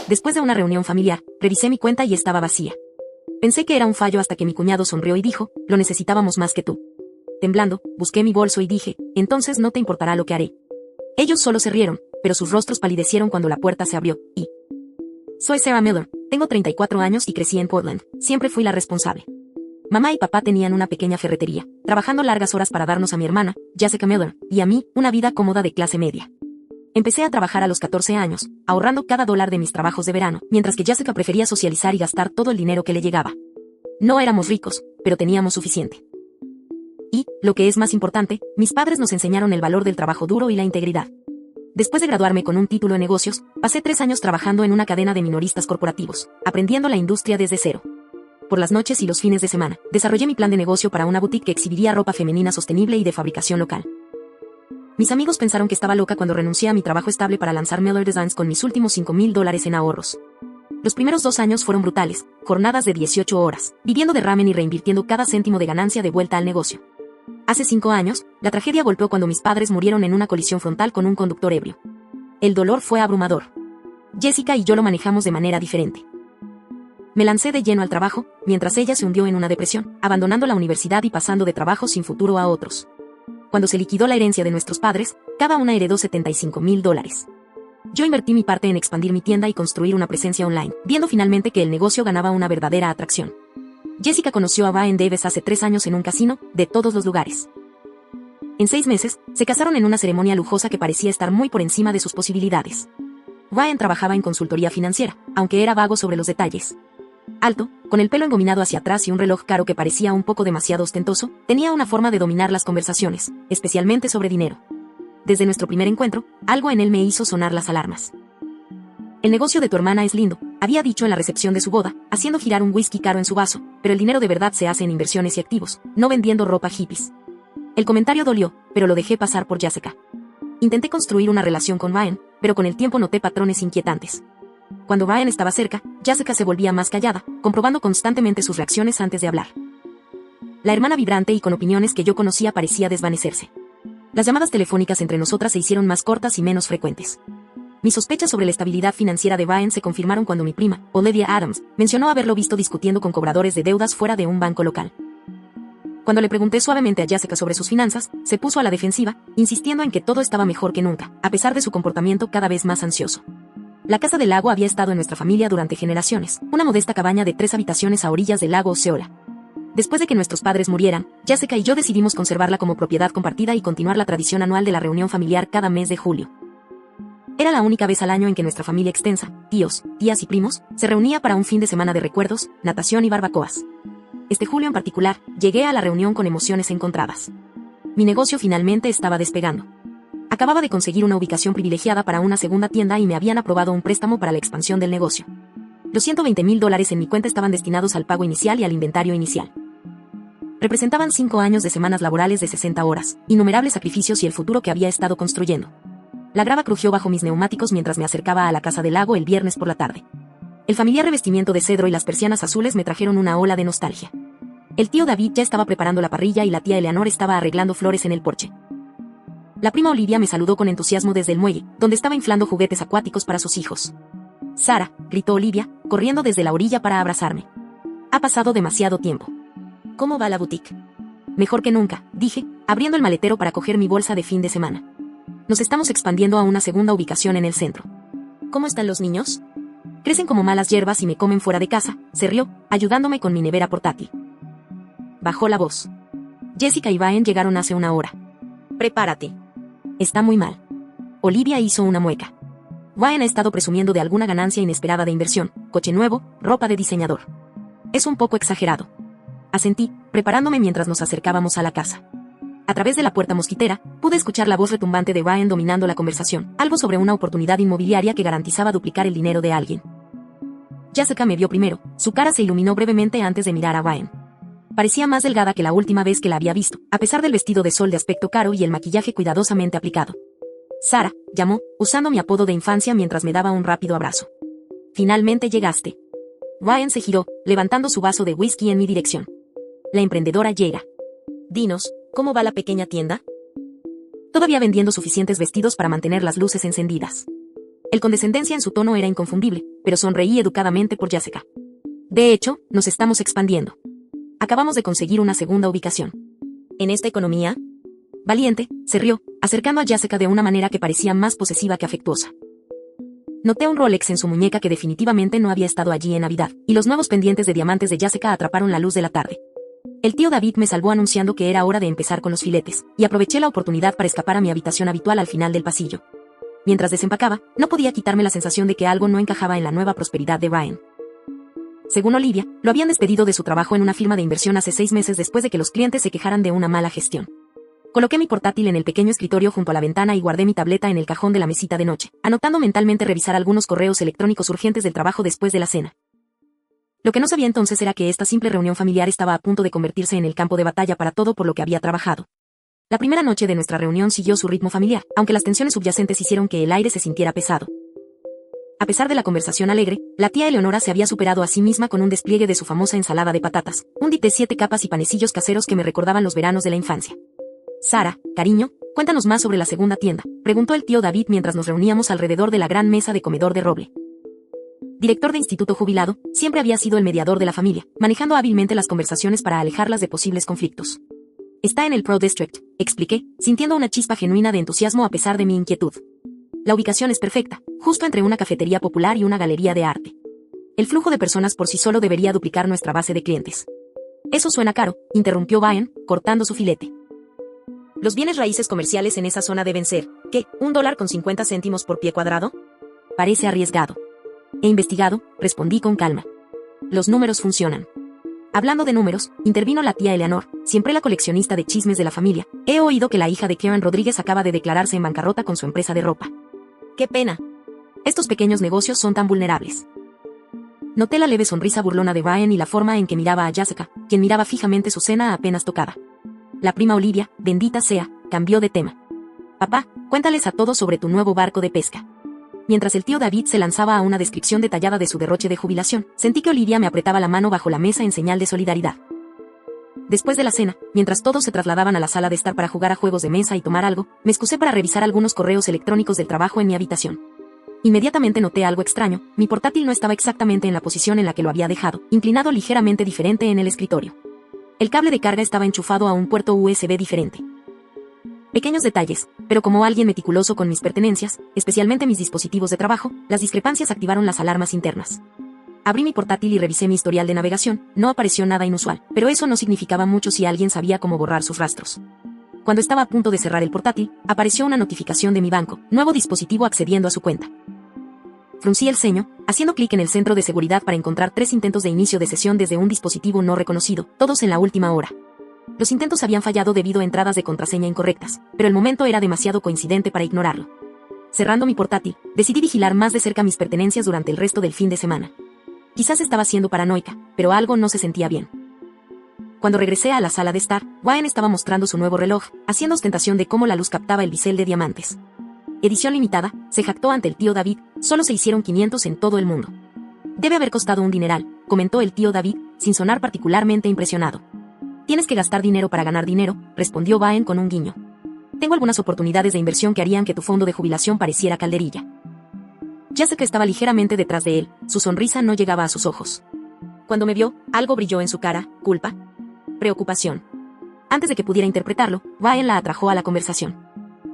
Después de una reunión familiar, revisé mi cuenta y estaba vacía. Pensé que era un fallo hasta que mi cuñado sonrió y dijo, lo necesitábamos más que tú. Temblando, busqué mi bolso y dije, entonces no te importará lo que haré. Ellos solo se rieron, pero sus rostros palidecieron cuando la puerta se abrió, y... Soy Sarah Miller, tengo 34 años y crecí en Portland, siempre fui la responsable. Mamá y papá tenían una pequeña ferretería, trabajando largas horas para darnos a mi hermana, Jessica Miller, y a mí, una vida cómoda de clase media. Empecé a trabajar a los 14 años, ahorrando cada dólar de mis trabajos de verano, mientras que Jessica prefería socializar y gastar todo el dinero que le llegaba. No éramos ricos, pero teníamos suficiente. Y, lo que es más importante, mis padres nos enseñaron el valor del trabajo duro y la integridad. Después de graduarme con un título en negocios, pasé 3 años trabajando en una cadena de minoristas corporativos, aprendiendo la industria desde cero. Por las noches y los fines de semana, desarrollé mi plan de negocio para una boutique que exhibiría ropa femenina sostenible y de fabricación local. Mis amigos pensaron que estaba loca cuando renuncié a mi trabajo estable para lanzar Miller Designs con mis últimos $5,000 en ahorros. Los primeros 2 años fueron brutales, jornadas de 18 horas, viviendo de ramen y reinvirtiendo cada céntimo de ganancia de vuelta al negocio. Hace 5 años, la tragedia golpeó cuando mis padres murieron en una colisión frontal con un conductor ebrio. El dolor fue abrumador. Jessica y yo lo manejamos de manera diferente. Me lancé de lleno al trabajo, mientras ella se hundió en una depresión, abandonando la universidad y pasando de trabajo sin futuro a otros. Cuando se liquidó la herencia de nuestros padres, cada una heredó $75,000. Yo invertí mi parte en expandir mi tienda y construir una presencia online, viendo finalmente que el negocio ganaba una verdadera atracción. Jessica conoció a Ryan Davis hace 3 años en un casino, de todos los lugares. En 6 meses, se casaron en una ceremonia lujosa que parecía estar muy por encima de sus posibilidades. Ryan trabajaba en consultoría financiera, aunque era vago sobre los detalles. Alto, con el pelo engominado hacia atrás y un reloj caro que parecía un poco demasiado ostentoso, tenía una forma de dominar las conversaciones, especialmente sobre dinero. Desde nuestro primer encuentro, algo en él me hizo sonar las alarmas. El negocio de tu hermana es lindo, había dicho en la recepción de su boda, haciendo girar un whisky caro en su vaso, pero el dinero de verdad se hace en inversiones y activos, no vendiendo ropa hippies. El comentario dolió, pero lo dejé pasar por Jessica. Intenté construir una relación con Ryan, pero con el tiempo noté patrones inquietantes. Cuando Ryan estaba cerca, Jessica se volvía más callada, comprobando constantemente sus reacciones antes de hablar. La hermana vibrante y con opiniones que yo conocía parecía desvanecerse. Las llamadas telefónicas entre nosotras se hicieron más cortas y menos frecuentes. Mis sospechas sobre la estabilidad financiera de Ryan se confirmaron cuando mi prima, Olivia Adams, mencionó haberlo visto discutiendo con cobradores de deudas fuera de un banco local. Cuando le pregunté suavemente a Jessica sobre sus finanzas, se puso a la defensiva, insistiendo en que todo estaba mejor que nunca, a pesar de su comportamiento cada vez más ansioso. La Casa del Lago había estado en nuestra familia durante generaciones, una modesta cabaña de 3 habitaciones a orillas del lago Osceola. Después de que nuestros padres murieran, Jessica y yo decidimos conservarla como propiedad compartida y continuar la tradición anual de la reunión familiar cada mes de julio. Era la única vez al año en que nuestra familia extensa, tíos, tías y primos, se reunía para un fin de semana de recuerdos, natación y barbacoas. Este julio en particular, llegué a la reunión con emociones encontradas. Mi negocio finalmente estaba despegando. Acababa de conseguir una ubicación privilegiada para una segunda tienda y me habían aprobado un préstamo para la expansión del negocio. Los $120,000 en mi cuenta estaban destinados al pago inicial y al inventario inicial. Representaban 5 años de semanas laborales de 60 horas, innumerables sacrificios y el futuro que había estado construyendo. La grava crujió bajo mis neumáticos mientras me acercaba a la Casa del Lago el viernes por la tarde. El familiar revestimiento de cedro y las persianas azules me trajeron una ola de nostalgia. El tío David ya estaba preparando la parrilla y la tía Eleanor estaba arreglando flores en el porche. La prima Olivia me saludó con entusiasmo desde el muelle, donde estaba inflando juguetes acuáticos para sus hijos. «Sara», gritó Olivia, corriendo desde la orilla para abrazarme. «Ha pasado demasiado tiempo. ¿Cómo va la boutique?» «Mejor que nunca», dije, abriendo el maletero para coger mi bolsa de fin de semana. «Nos estamos expandiendo a una segunda ubicación en el centro». «¿Cómo están los niños?» «Crecen como malas hierbas y me comen fuera de casa», se rió, ayudándome con mi nevera portátil. Bajó la voz. «Jessica y Ryan llegaron hace una hora. Prepárate. Está muy mal». Olivia hizo una mueca. Ryan ha estado presumiendo de alguna ganancia inesperada de inversión, coche nuevo, ropa de diseñador. Es un poco exagerado. Asentí, preparándome mientras nos acercábamos a la casa. A través de la puerta mosquitera, pude escuchar la voz retumbante de Ryan dominando la conversación, algo sobre una oportunidad inmobiliaria que garantizaba duplicar el dinero de alguien. Jessica me vio primero, su cara se iluminó brevemente antes de mirar a Ryan. Parecía más delgada que la última vez que la había visto, a pesar del vestido de sol de aspecto caro y el maquillaje cuidadosamente aplicado. «Sara», llamó, usando mi apodo de infancia mientras me daba un rápido abrazo. «Finalmente llegaste». Ryan se giró, levantando su vaso de whisky en mi dirección. «La emprendedora llega. Dinos, ¿cómo va la pequeña tienda?» Todavía vendiendo suficientes vestidos para mantener las luces encendidas. El condescendencia en su tono era inconfundible, pero sonreí educadamente por Jessica. De hecho, nos estamos expandiendo. Acabamos de conseguir una segunda ubicación. ¿En esta economía? Valiente, se rió, acercando a Jessica de una manera que parecía más posesiva que afectuosa. Noté un Rolex en su muñeca que definitivamente no había estado allí en Navidad, y los nuevos pendientes de diamantes de Jessica atraparon la luz de la tarde. El tío David me salvó anunciando que era hora de empezar con los filetes, y aproveché la oportunidad para escapar a mi habitación habitual al final del pasillo. Mientras desempacaba, no podía quitarme la sensación de que algo no encajaba en la nueva prosperidad de Ryan. Según Olivia, lo habían despedido de su trabajo en una firma de inversión hace 6 meses después de que los clientes se quejaran de una mala gestión. Coloqué mi portátil en el pequeño escritorio junto a la ventana y guardé mi tableta en el cajón de la mesita de noche, anotando mentalmente revisar algunos correos electrónicos urgentes del trabajo después de la cena. Lo que no sabía entonces era que esta simple reunión familiar estaba a punto de convertirse en el campo de batalla para todo por lo que había trabajado. La primera noche de nuestra reunión siguió su ritmo familiar, aunque las tensiones subyacentes hicieron que el aire se sintiera pesado. A pesar de la conversación alegre, la tía Eleonora se había superado a sí misma con un despliegue de su famosa ensalada de patatas, un dip de 7 capas y panecillos caseros que me recordaban los veranos de la infancia. Sara, cariño, cuéntanos más sobre la segunda tienda, preguntó el tío David mientras nos reuníamos alrededor de la gran mesa de comedor de roble. Director de instituto jubilado, siempre había sido el mediador de la familia, manejando hábilmente las conversaciones para alejarlas de posibles conflictos. Está en el Pro District, expliqué, sintiendo una chispa genuina de entusiasmo a pesar de mi inquietud. La ubicación es perfecta, justo entre una cafetería popular y una galería de arte. El flujo de personas por sí solo debería duplicar nuestra base de clientes. Eso suena caro, interrumpió Ryan, cortando su filete. Los bienes raíces comerciales en esa zona deben ser, ¿qué? $1.50 por pie cuadrado? Parece arriesgado. He investigado, respondí con calma. Los números funcionan. Hablando de números, intervino la tía Eleanor, siempre la coleccionista de chismes de la familia. He oído que la hija de Karen Rodríguez acaba de declararse en bancarrota con su empresa de ropa. ¡Qué pena! Estos pequeños negocios son tan vulnerables. Noté la leve sonrisa burlona de Ryan y la forma en que miraba a Jessica, quien miraba fijamente su cena apenas tocada. La prima Olivia, bendita sea, cambió de tema. Papá, cuéntales a todos sobre tu nuevo barco de pesca. Mientras el tío David se lanzaba a una descripción detallada de su derroche de jubilación, sentí que Olivia me apretaba la mano bajo la mesa en señal de solidaridad. Después de la cena, mientras todos se trasladaban a la sala de estar para jugar a juegos de mesa y tomar algo, me excusé para revisar algunos correos electrónicos del trabajo en mi habitación. Inmediatamente noté algo extraño, mi portátil no estaba exactamente en la posición en la que lo había dejado, inclinado ligeramente diferente en el escritorio. El cable de carga estaba enchufado a un puerto USB diferente. Pequeños detalles, pero como alguien meticuloso con mis pertenencias, especialmente mis dispositivos de trabajo, las discrepancias activaron las alarmas internas. Abrí mi portátil y revisé mi historial de navegación, no apareció nada inusual, pero eso no significaba mucho si alguien sabía cómo borrar sus rastros. Cuando estaba a punto de cerrar el portátil, apareció una notificación de mi banco, nuevo dispositivo accediendo a su cuenta. Fruncí el ceño, haciendo clic en el centro de seguridad para encontrar 3 intentos de inicio de sesión desde un dispositivo no reconocido, todos en la última hora. Los intentos habían fallado debido a entradas de contraseña incorrectas, pero el momento era demasiado coincidente para ignorarlo. Cerrando mi portátil, decidí vigilar más de cerca mis pertenencias durante el resto del fin de semana. Quizás estaba siendo paranoica, pero algo no se sentía bien. Cuando regresé a la sala de estar, Ryan estaba mostrando su nuevo reloj, haciendo ostentación de cómo la luz captaba el bisel de diamantes. Edición limitada, se jactó ante el tío David, solo se hicieron 500 en todo el mundo. Debe haber costado un dineral, comentó el tío David, sin sonar particularmente impresionado. Tienes que gastar dinero para ganar dinero, respondió Ryan con un guiño. Tengo algunas oportunidades de inversión que harían que tu fondo de jubilación pareciera calderilla. Jessica estaba ligeramente detrás de él, su sonrisa no llegaba a sus ojos. Cuando me vio, algo brilló en su cara, culpa, preocupación. Antes de que pudiera interpretarlo, Ryan la atrajo a la conversación.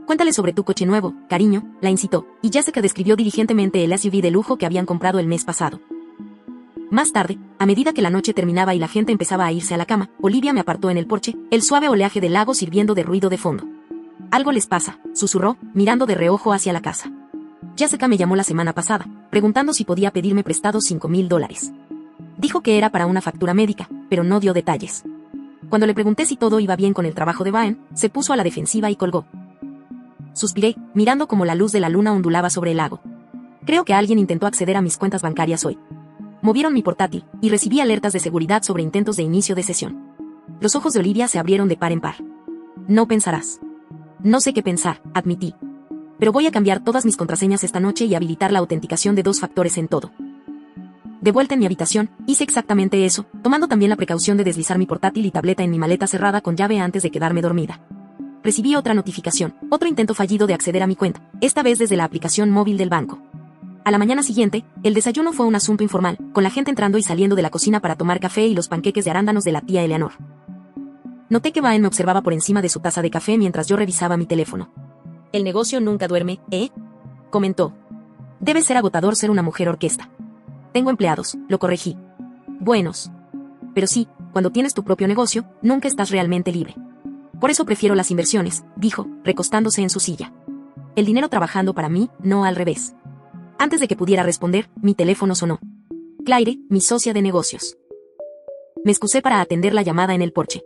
Cuéntale sobre tu coche nuevo, cariño, la incitó, y Jessica describió diligentemente el SUV de lujo que habían comprado el mes pasado. Más tarde, a medida que la noche terminaba y la gente empezaba a irse a la cama, Olivia me apartó en el porche, el suave oleaje del lago sirviendo de ruido de fondo. Algo les pasa, susurró, mirando de reojo hacia la casa. Jessica me llamó la semana pasada, preguntando si podía pedirme prestado $5,000. Dijo que era para una factura médica, pero no dio detalles. Cuando le pregunté si todo iba bien con el trabajo de Ryan, se puso a la defensiva y colgó. Suspiré, mirando cómo la luz de la luna ondulaba sobre el lago. Creo que alguien intentó acceder a mis cuentas bancarias hoy. Movieron mi portátil, y recibí alertas de seguridad sobre intentos de inicio de sesión. Los ojos de Olivia se abrieron de par en par. No pensarás. No sé qué pensar, admití. Pero voy a cambiar todas mis contraseñas esta noche y habilitar la autenticación de 2 factores en todo. De vuelta en mi habitación, hice exactamente eso, tomando también la precaución de deslizar mi portátil y tableta en mi maleta cerrada con llave antes de quedarme dormida. Recibí otra notificación, otro intento fallido de acceder a mi cuenta, esta vez desde la aplicación móvil del banco. A la mañana siguiente, el desayuno fue un asunto informal, con la gente entrando y saliendo de la cocina para tomar café y los panqueques de arándanos de la tía Eleanor. Noté que Baen me observaba por encima de su taza de café mientras yo revisaba mi teléfono. «El negocio nunca duerme, ¿eh?», comentó. «Debe ser agotador ser una mujer orquesta». «Tengo empleados», lo corregí. «Buenos. Pero sí, cuando tienes tu propio negocio, nunca estás realmente libre. Por eso prefiero las inversiones», dijo, recostándose en su silla. «El dinero trabajando para mí, no al revés». Antes de que pudiera responder, mi teléfono sonó. Claire, mi socia de negocios. Me excusé para atender la llamada en el porche.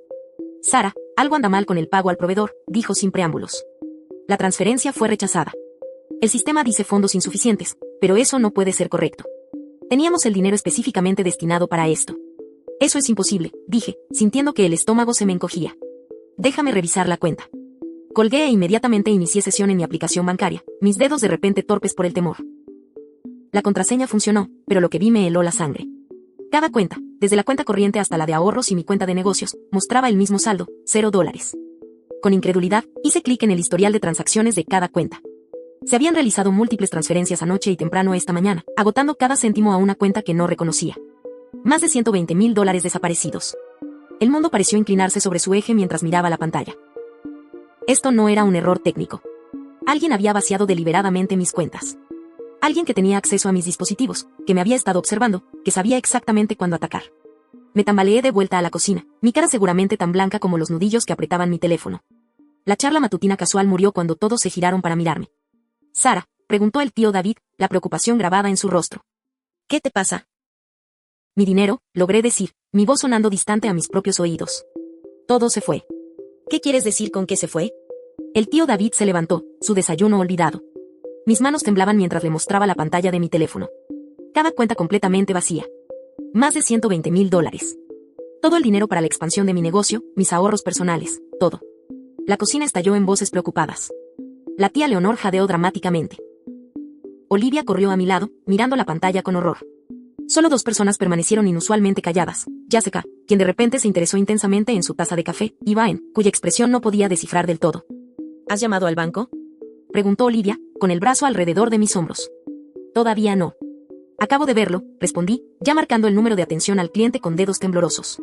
«Sara, algo anda mal con el pago al proveedor», dijo sin preámbulos. La transferencia fue rechazada. El sistema dice fondos insuficientes, pero eso no puede ser correcto. Teníamos el dinero específicamente destinado para esto. «Eso es imposible», dije, sintiendo que el estómago se me encogía. «Déjame revisar la cuenta». Colgué e inmediatamente inicié sesión en mi aplicación bancaria, mis dedos de repente torpes por el temor. La contraseña funcionó, pero lo que vi me heló la sangre. Cada cuenta, desde la cuenta corriente hasta la de ahorros y mi cuenta de negocios, mostraba el mismo saldo, $0. Con incredulidad, hice clic en el historial de transacciones de cada cuenta. Se habían realizado múltiples transferencias anoche y temprano esta mañana, agotando cada céntimo a una cuenta que no reconocía. Más de $120,000 desaparecidos. El mundo pareció inclinarse sobre su eje mientras miraba la pantalla. Esto no era un error técnico. Alguien había vaciado deliberadamente mis cuentas. Alguien que tenía acceso a mis dispositivos, que me había estado observando, que sabía exactamente cuándo atacar. Me tambaleé de vuelta a la cocina, mi cara seguramente tan blanca como los nudillos que apretaban mi teléfono. La charla matutina casual murió cuando todos se giraron para mirarme. «Sara», preguntó el tío David, la preocupación grabada en su rostro. «¿Qué te pasa?» «Mi dinero», logré decir, mi voz sonando distante a mis propios oídos. «Todo se fue». «¿Qué quieres decir con que se fue?» El tío David se levantó, su desayuno olvidado. Mis manos temblaban mientras le mostraba la pantalla de mi teléfono. Cada cuenta completamente vacía. Más de $120,000. Todo el dinero para la expansión de mi negocio, mis ahorros personales, todo. La cocina estalló en voces preocupadas. La tía Leonor jadeó dramáticamente. Olivia corrió a mi lado, mirando la pantalla con horror. Solo 2 personas permanecieron inusualmente calladas. Jessica, quien de repente se interesó intensamente en su taza de café, y Baen, cuya expresión no podía descifrar del todo. ¿Has llamado al banco?, preguntó Olivia, con el brazo alrededor de mis hombros. Todavía no. Acabo de verlo, respondí, ya marcando el número de atención al cliente con dedos temblorosos.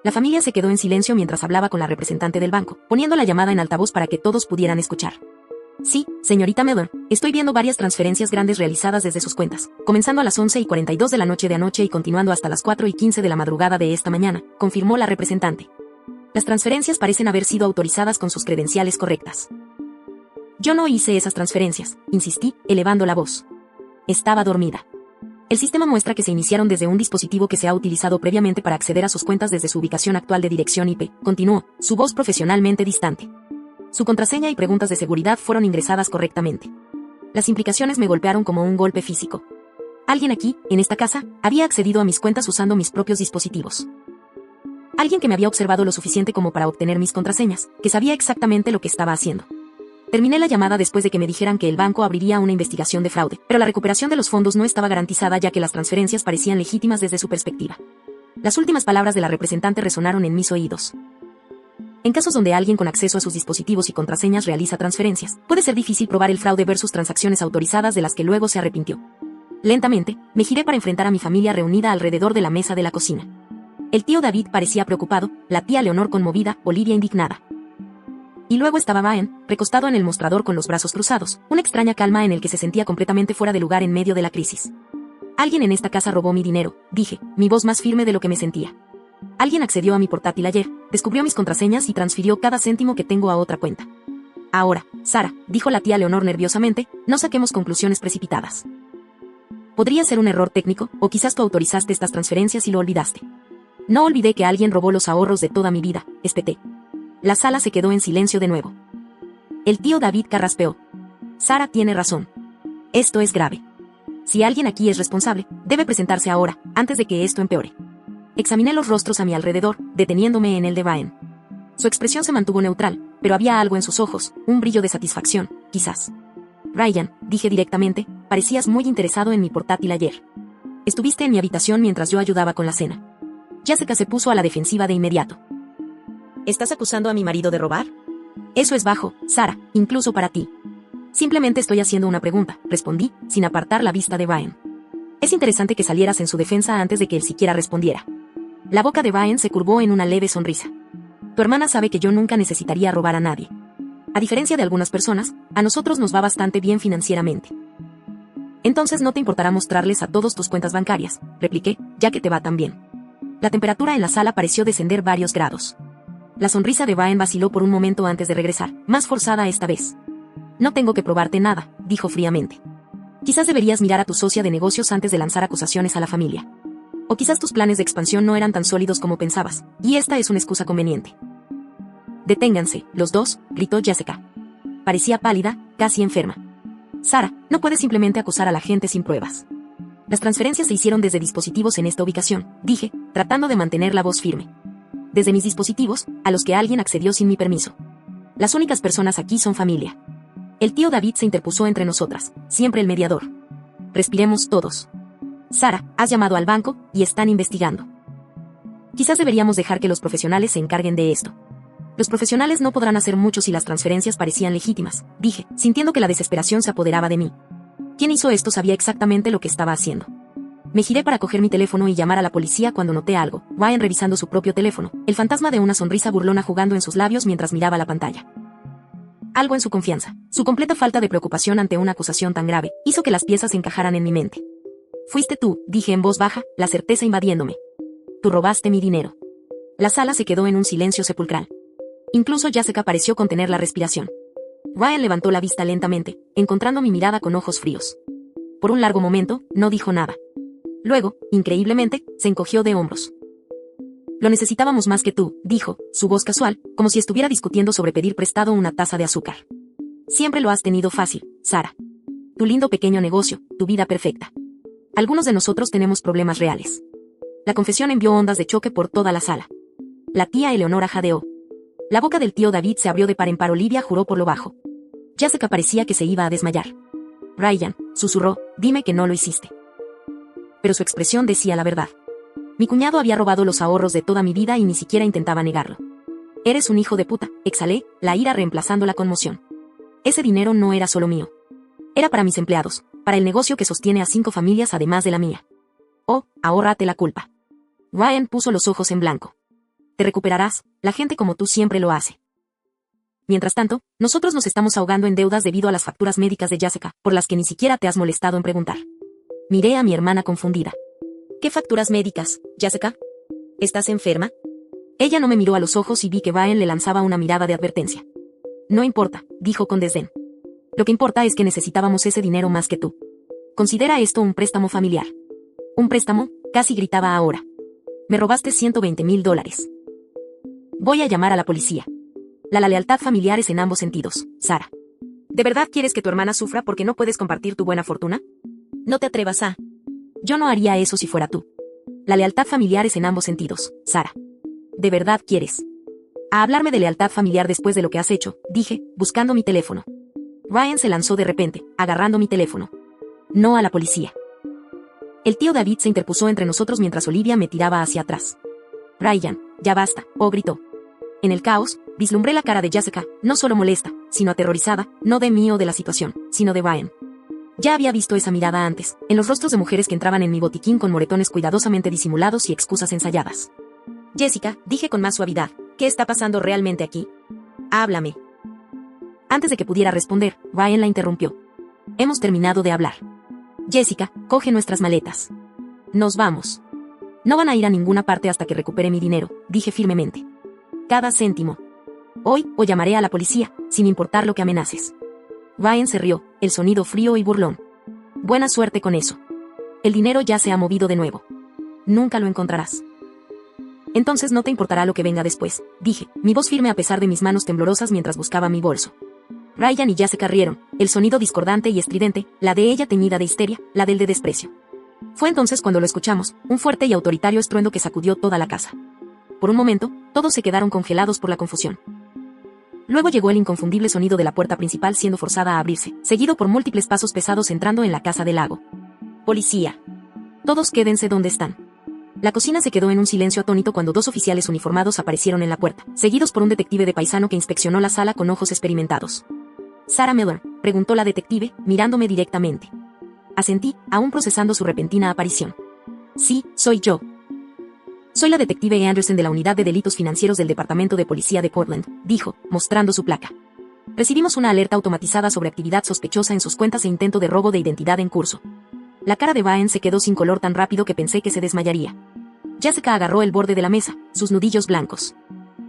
La familia se quedó en silencio mientras hablaba con la representante del banco, poniendo la llamada en altavoz para que todos pudieran escuchar. «Sí, señorita Miller, estoy viendo varias transferencias grandes realizadas desde sus cuentas, comenzando a las 11:42 de la noche de anoche y continuando hasta las 4:15 de la madrugada de esta mañana», confirmó la representante. «Las transferencias parecen haber sido autorizadas con sus credenciales correctas». «Yo no hice esas transferencias», insistí, elevando la voz. Estaba dormida. «El sistema muestra que se iniciaron desde un dispositivo que se ha utilizado previamente para acceder a sus cuentas desde su ubicación actual de dirección IP», continuó, su voz profesionalmente distante. «Su contraseña y preguntas de seguridad fueron ingresadas correctamente. Las implicaciones me golpearon como un golpe físico. Alguien aquí, en esta casa, había accedido a mis cuentas usando mis propios dispositivos. Alguien que me había observado lo suficiente como para obtener mis contraseñas, que sabía exactamente lo que estaba haciendo». Terminé la llamada después de que me dijeran que el banco abriría una investigación de fraude, pero la recuperación de los fondos no estaba garantizada ya que las transferencias parecían legítimas desde su perspectiva. Las últimas palabras de la representante resonaron en mis oídos. En casos donde alguien con acceso a sus dispositivos y contraseñas realiza transferencias, puede ser difícil probar el fraude versus transacciones autorizadas de las que luego se arrepintió. Lentamente, me giré para enfrentar a mi familia reunida alrededor de la mesa de la cocina. El tío David parecía preocupado, la tía Leonor conmovida, Olivia indignada. Y luego estaba Baen, recostado en el mostrador con los brazos cruzados, una extraña calma en el que se sentía completamente fuera de lugar en medio de la crisis. «Alguien en esta casa robó mi dinero», dije, mi voz más firme de lo que me sentía. «Alguien accedió a mi portátil ayer, descubrió mis contraseñas y transfirió cada céntimo que tengo a otra cuenta. Ahora, Sara», dijo la tía Leonor nerviosamente, «no saquemos conclusiones precipitadas. Podría ser un error técnico, o quizás tú autorizaste estas transferencias y lo olvidaste». «No olvidé que alguien robó los ahorros de toda mi vida», espeté. La sala se quedó en silencio de nuevo. El tío David carraspeó. «Sara tiene razón. Esto es grave. Si alguien aquí es responsable, debe presentarse ahora, antes de que esto empeore». Examiné los rostros a mi alrededor, deteniéndome en el de Baen. Su expresión se mantuvo neutral, pero había algo en sus ojos, un brillo de satisfacción, quizás. «Ryan», dije directamente, «parecías muy interesado en mi portátil ayer. Estuviste en mi habitación mientras yo ayudaba con la cena». Jessica se puso a la defensiva de inmediato. «¿Estás acusando a mi marido de robar?» «Eso es bajo, Sara, incluso para ti». Simplemente estoy haciendo una pregunta, respondí, sin apartar la vista de Ryan. Es interesante que salieras en su defensa antes de que él siquiera respondiera. La boca de Ryan se curvó en una leve sonrisa. Tu hermana sabe que yo nunca necesitaría robar a nadie. A diferencia de algunas personas, a nosotros nos va bastante bien financieramente. Entonces no te importará mostrarles a todos tus cuentas bancarias, repliqué, ya que te va tan bien. La temperatura en la sala pareció descender varios grados. La sonrisa de Ryan vaciló por un momento antes de regresar, más forzada esta vez. No tengo que probarte nada, dijo fríamente. Quizás deberías mirar a tu socia de negocios antes de lanzar acusaciones a la familia. O quizás tus planes de expansión no eran tan sólidos como pensabas, y esta es una excusa conveniente. Deténganse, los dos, gritó Jessica. Parecía pálida, casi enferma. Sara, no puedes simplemente acusar a la gente sin pruebas. Las transferencias se hicieron desde dispositivos en esta ubicación, dije, tratando de mantener la voz firme. Desde mis dispositivos, a los que alguien accedió sin mi permiso. Las únicas personas aquí son familia. El tío David se interpuso entre nosotras, siempre el mediador. Respiremos todos. Sara, has llamado al banco, y están investigando. Quizás deberíamos dejar que los profesionales se encarguen de esto. Los profesionales no podrán hacer mucho si las transferencias parecían legítimas, dije, sintiendo que la desesperación se apoderaba de mí. Quien hizo esto sabía exactamente lo que estaba haciendo. Me giré para coger mi teléfono y llamar a la policía cuando noté algo, Ryan revisando su propio teléfono, el fantasma de una sonrisa burlona jugando en sus labios mientras miraba la pantalla. Algo en su confianza, su completa falta de preocupación ante una acusación tan grave, hizo que las piezas encajaran en mi mente. Fuiste tú, dije en voz baja, la certeza invadiéndome. Tú robaste mi dinero. La sala se quedó en un silencio sepulcral. Incluso Jessica pareció contener la respiración. Ryan levantó la vista lentamente, encontrando mi mirada con ojos fríos. Por un largo momento, no dijo nada. Luego, increíblemente, se encogió de hombros. Lo necesitábamos más que tú, dijo, su voz casual, como si estuviera discutiendo sobre pedir prestado una taza de azúcar. Siempre lo has tenido fácil, Sara. Tu lindo pequeño negocio, tu vida perfecta. Algunos de nosotros tenemos problemas reales. La confesión envió ondas de choque por toda la sala. La tía Eleonora jadeó. La boca del tío David se abrió de par en par. Olivia juró por lo bajo. Jessica parecía que se iba a desmayar. Ryan, susurró, dime que no lo hiciste. Pero su expresión decía la verdad. Mi cuñado había robado los ahorros de toda mi vida y ni siquiera intentaba negarlo. Eres un hijo de puta, exhalé, la ira reemplazando la conmoción. Ese dinero no era solo mío. Era para mis empleados, para el negocio que sostiene a 5 familias además de la mía. Oh, ahórrate la culpa. Ryan puso los ojos en blanco. Te recuperarás, la gente como tú siempre lo hace. Mientras tanto, nosotros nos estamos ahogando en deudas debido a las facturas médicas de Jessica, por las que ni siquiera te has molestado en preguntar. Miré a mi hermana confundida. ¿Qué facturas médicas, Jessica? ¿Estás enferma? Ella no me miró a los ojos y vi que Ryan le lanzaba una mirada de advertencia. No importa, dijo con desdén. Lo que importa es que necesitábamos ese dinero más que tú. Considera esto un préstamo familiar. ¿Un préstamo? Casi gritaba ahora. Me robaste $120,000. Voy a llamar a la policía. La lealtad familiar es en ambos sentidos, Sara. ¿De verdad quieres que tu hermana sufra porque no puedes compartir tu buena fortuna? No te atrevas a... Yo no haría eso si fuera tú. La lealtad familiar es en ambos sentidos, Sara. ¿De verdad quieres? A hablarme de lealtad familiar después de lo que has hecho, dije, buscando mi teléfono. Ryan se lanzó de repente, agarrando mi teléfono. No a la policía. El tío David se interpuso entre nosotros mientras Olivia me tiraba hacia atrás. Ryan, ya basta, gritó. En el caos, vislumbré la cara de Jessica, no solo molesta, sino aterrorizada, no de mí o de la situación, sino de Ryan. Ya había visto esa mirada antes, en los rostros de mujeres que entraban en mi botiquín con moretones cuidadosamente disimulados y excusas ensayadas. Jessica, dije con más suavidad, ¿qué está pasando realmente aquí? Háblame. Antes de que pudiera responder, Ryan la interrumpió. Hemos terminado de hablar. Jessica, coge nuestras maletas. Nos vamos. No van a ir a ninguna parte hasta que recupere mi dinero, dije firmemente. Cada céntimo. Hoy, o llamaré a la policía, sin importar lo que amenaces. Ryan se rió, el sonido frío y burlón. Buena suerte con eso. El dinero ya se ha movido de nuevo. Nunca lo encontrarás. Entonces no te importará lo que venga después, dije, mi voz firme a pesar de mis manos temblorosas mientras buscaba mi bolso. Ryan y Jessica rieron, el sonido discordante y estridente, la de ella teñida de histeria, la del de desprecio. Fue entonces cuando lo escuchamos, un fuerte y autoritario estruendo que sacudió toda la casa. Por un momento, todos se quedaron congelados por la confusión. Luego llegó el inconfundible sonido de la puerta principal siendo forzada a abrirse, seguido por múltiples pasos pesados entrando en la casa del lago. Policía. Todos quédense donde están. La cocina se quedó en un silencio atónito cuando 2 oficiales uniformados aparecieron en la puerta, seguidos por un detective de paisano que inspeccionó la sala con ojos experimentados. Sarah Miller, Preguntó la detective, mirándome directamente. Asentí, aún procesando su repentina aparición. Sí, soy yo. Soy la detective Anderson de la Unidad de Delitos Financieros del Departamento de Policía de Portland, dijo, mostrando su placa. Recibimos una alerta automatizada sobre actividad sospechosa en sus cuentas e intento de robo de identidad en curso. La cara de Baen se quedó sin color tan rápido que pensé que se desmayaría. Jessica agarró el borde de la mesa, sus nudillos blancos.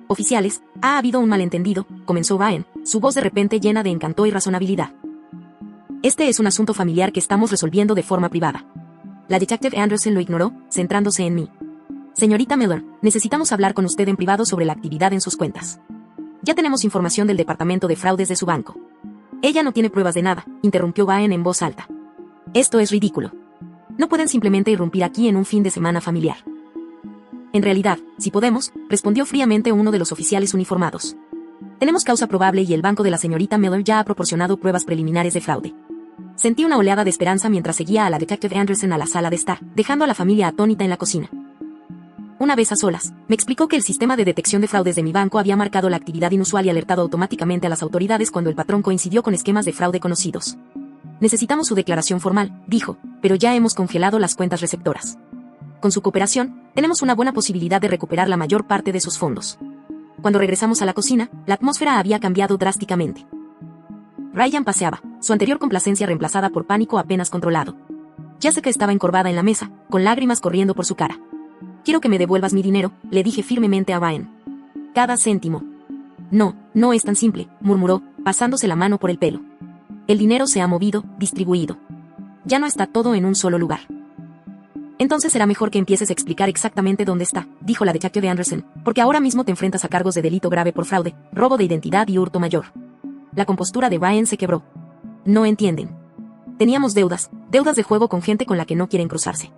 Oficiales, ha habido un malentendido, comenzó Baen, su voz de repente llena de encanto y razonabilidad. Este es un asunto familiar que estamos resolviendo de forma privada. La detective Anderson lo ignoró, centrándose en mí. Señorita Miller, necesitamos hablar con usted en privado sobre la actividad en sus cuentas. Ya tenemos información del departamento de fraudes de su banco. Ella no tiene pruebas de nada, interrumpió Baen en voz alta. Esto es ridículo. No pueden simplemente irrumpir aquí en un fin de semana familiar. En realidad, si podemos, respondió fríamente uno de los oficiales uniformados. Tenemos causa probable y el banco de la señorita Miller ya ha proporcionado pruebas preliminares de fraude. Sentí una oleada de esperanza mientras seguía a la detective Anderson a la sala de estar, dejando a la familia atónita en la cocina. Una vez a solas, me explicó que el sistema de detección de fraudes de mi banco había marcado la actividad inusual y alertado automáticamente a las autoridades cuando el patrón coincidió con esquemas de fraude conocidos. Necesitamos su declaración formal, dijo, pero ya hemos congelado las cuentas receptoras. Con su cooperación, tenemos una buena posibilidad de recuperar la mayor parte de sus fondos. Cuando regresamos a la cocina, la atmósfera había cambiado drásticamente. Ryan paseaba, su anterior complacencia reemplazada por pánico apenas controlado. Jessica estaba encorvada en la mesa, con lágrimas corriendo por su cara. Quiero que me devuelvas mi dinero, le dije firmemente a Ryan. Cada céntimo. No, no es tan simple, murmuró, pasándose la mano por el pelo. El dinero se ha movido, distribuido. Ya no está todo en un solo lugar. Entonces será mejor que empieces a explicar exactamente dónde está, dijo la detective Anderson, porque ahora mismo te enfrentas a cargos de delito grave por fraude, robo de identidad y hurto mayor. La compostura de Ryan se quebró. No entienden. Teníamos deudas de juego con gente con la que no quieren cruzarse.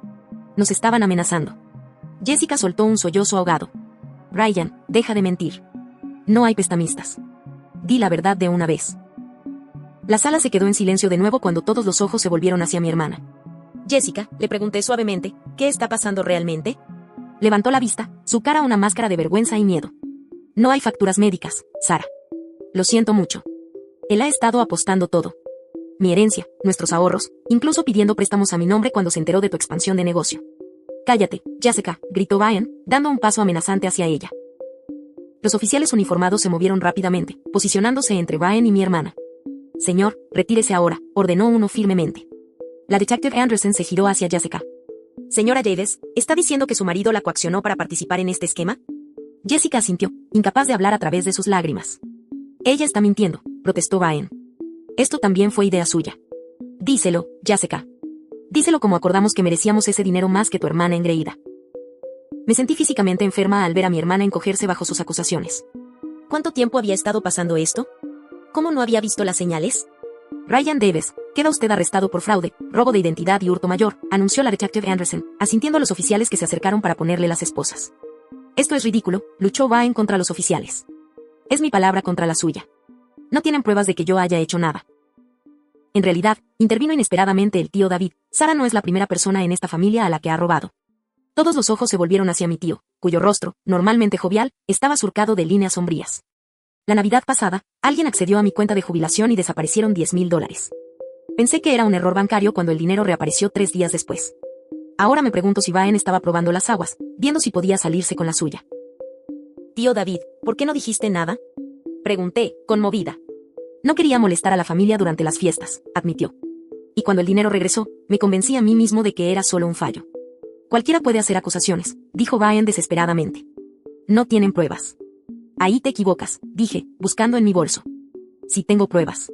Nos estaban amenazando. Jessica soltó un sollozo ahogado. Ryan, deja de mentir. No hay prestamistas. Di la verdad de una vez. La sala se quedó en silencio de nuevo cuando todos los ojos se volvieron hacia mi hermana. Jessica, le pregunté suavemente, ¿qué está pasando realmente? Levantó la vista, su cara una máscara de vergüenza y miedo. No hay facturas médicas, Sara. Lo siento mucho. Él ha estado apostando todo. Mi herencia, nuestros ahorros, incluso pidiendo préstamos a mi nombre cuando se enteró de tu expansión de negocio. Cállate, Jessica, gritó Baen, dando un paso amenazante hacia ella. Los oficiales uniformados se movieron rápidamente, posicionándose entre Baen y mi hermana. Señor, retírese ahora, ordenó uno firmemente. La detective Anderson se giró hacia Jessica. Señora Davis, ¿está diciendo que su marido la coaccionó para participar en este esquema? Jessica asintió, incapaz de hablar a través de sus lágrimas. Ella está mintiendo, protestó Baen. Esto también fue idea suya. Díselo, Jessica. Díselo como acordamos que merecíamos ese dinero más que tu hermana engreída. Me sentí físicamente enferma al ver a mi hermana encogerse bajo sus acusaciones. ¿Cuánto tiempo había estado pasando esto? ¿Cómo no había visto las señales? Ryan Davis, queda usted arrestado por fraude, robo de identidad y hurto mayor, anunció la detective Anderson, asintiendo a los oficiales que se acercaron para ponerle las esposas. Esto es ridículo, luchó Baen contra los oficiales. Es mi palabra contra la suya. No tienen pruebas de que yo haya hecho nada. En realidad, intervino inesperadamente el tío David. Sara no es la primera persona en esta familia a la que ha robado. Todos los ojos se volvieron hacia mi tío, cuyo rostro, normalmente jovial, estaba surcado de líneas sombrías. La Navidad pasada, alguien accedió a mi cuenta de jubilación y desaparecieron $10,000. Pensé que era un error bancario cuando el dinero reapareció 3 días después. Ahora me pregunto si Baen estaba probando las aguas, viendo si podía salirse con la suya. Tío David, ¿por qué no dijiste nada? Pregunté, conmovida. No quería molestar a la familia durante las fiestas, admitió. Y cuando el dinero regresó, me convencí a mí mismo de que era solo un fallo. Cualquiera puede hacer acusaciones, dijo Baen desesperadamente. No tienen pruebas. Ahí te equivocas, dije, buscando en mi bolso. Sí tengo pruebas.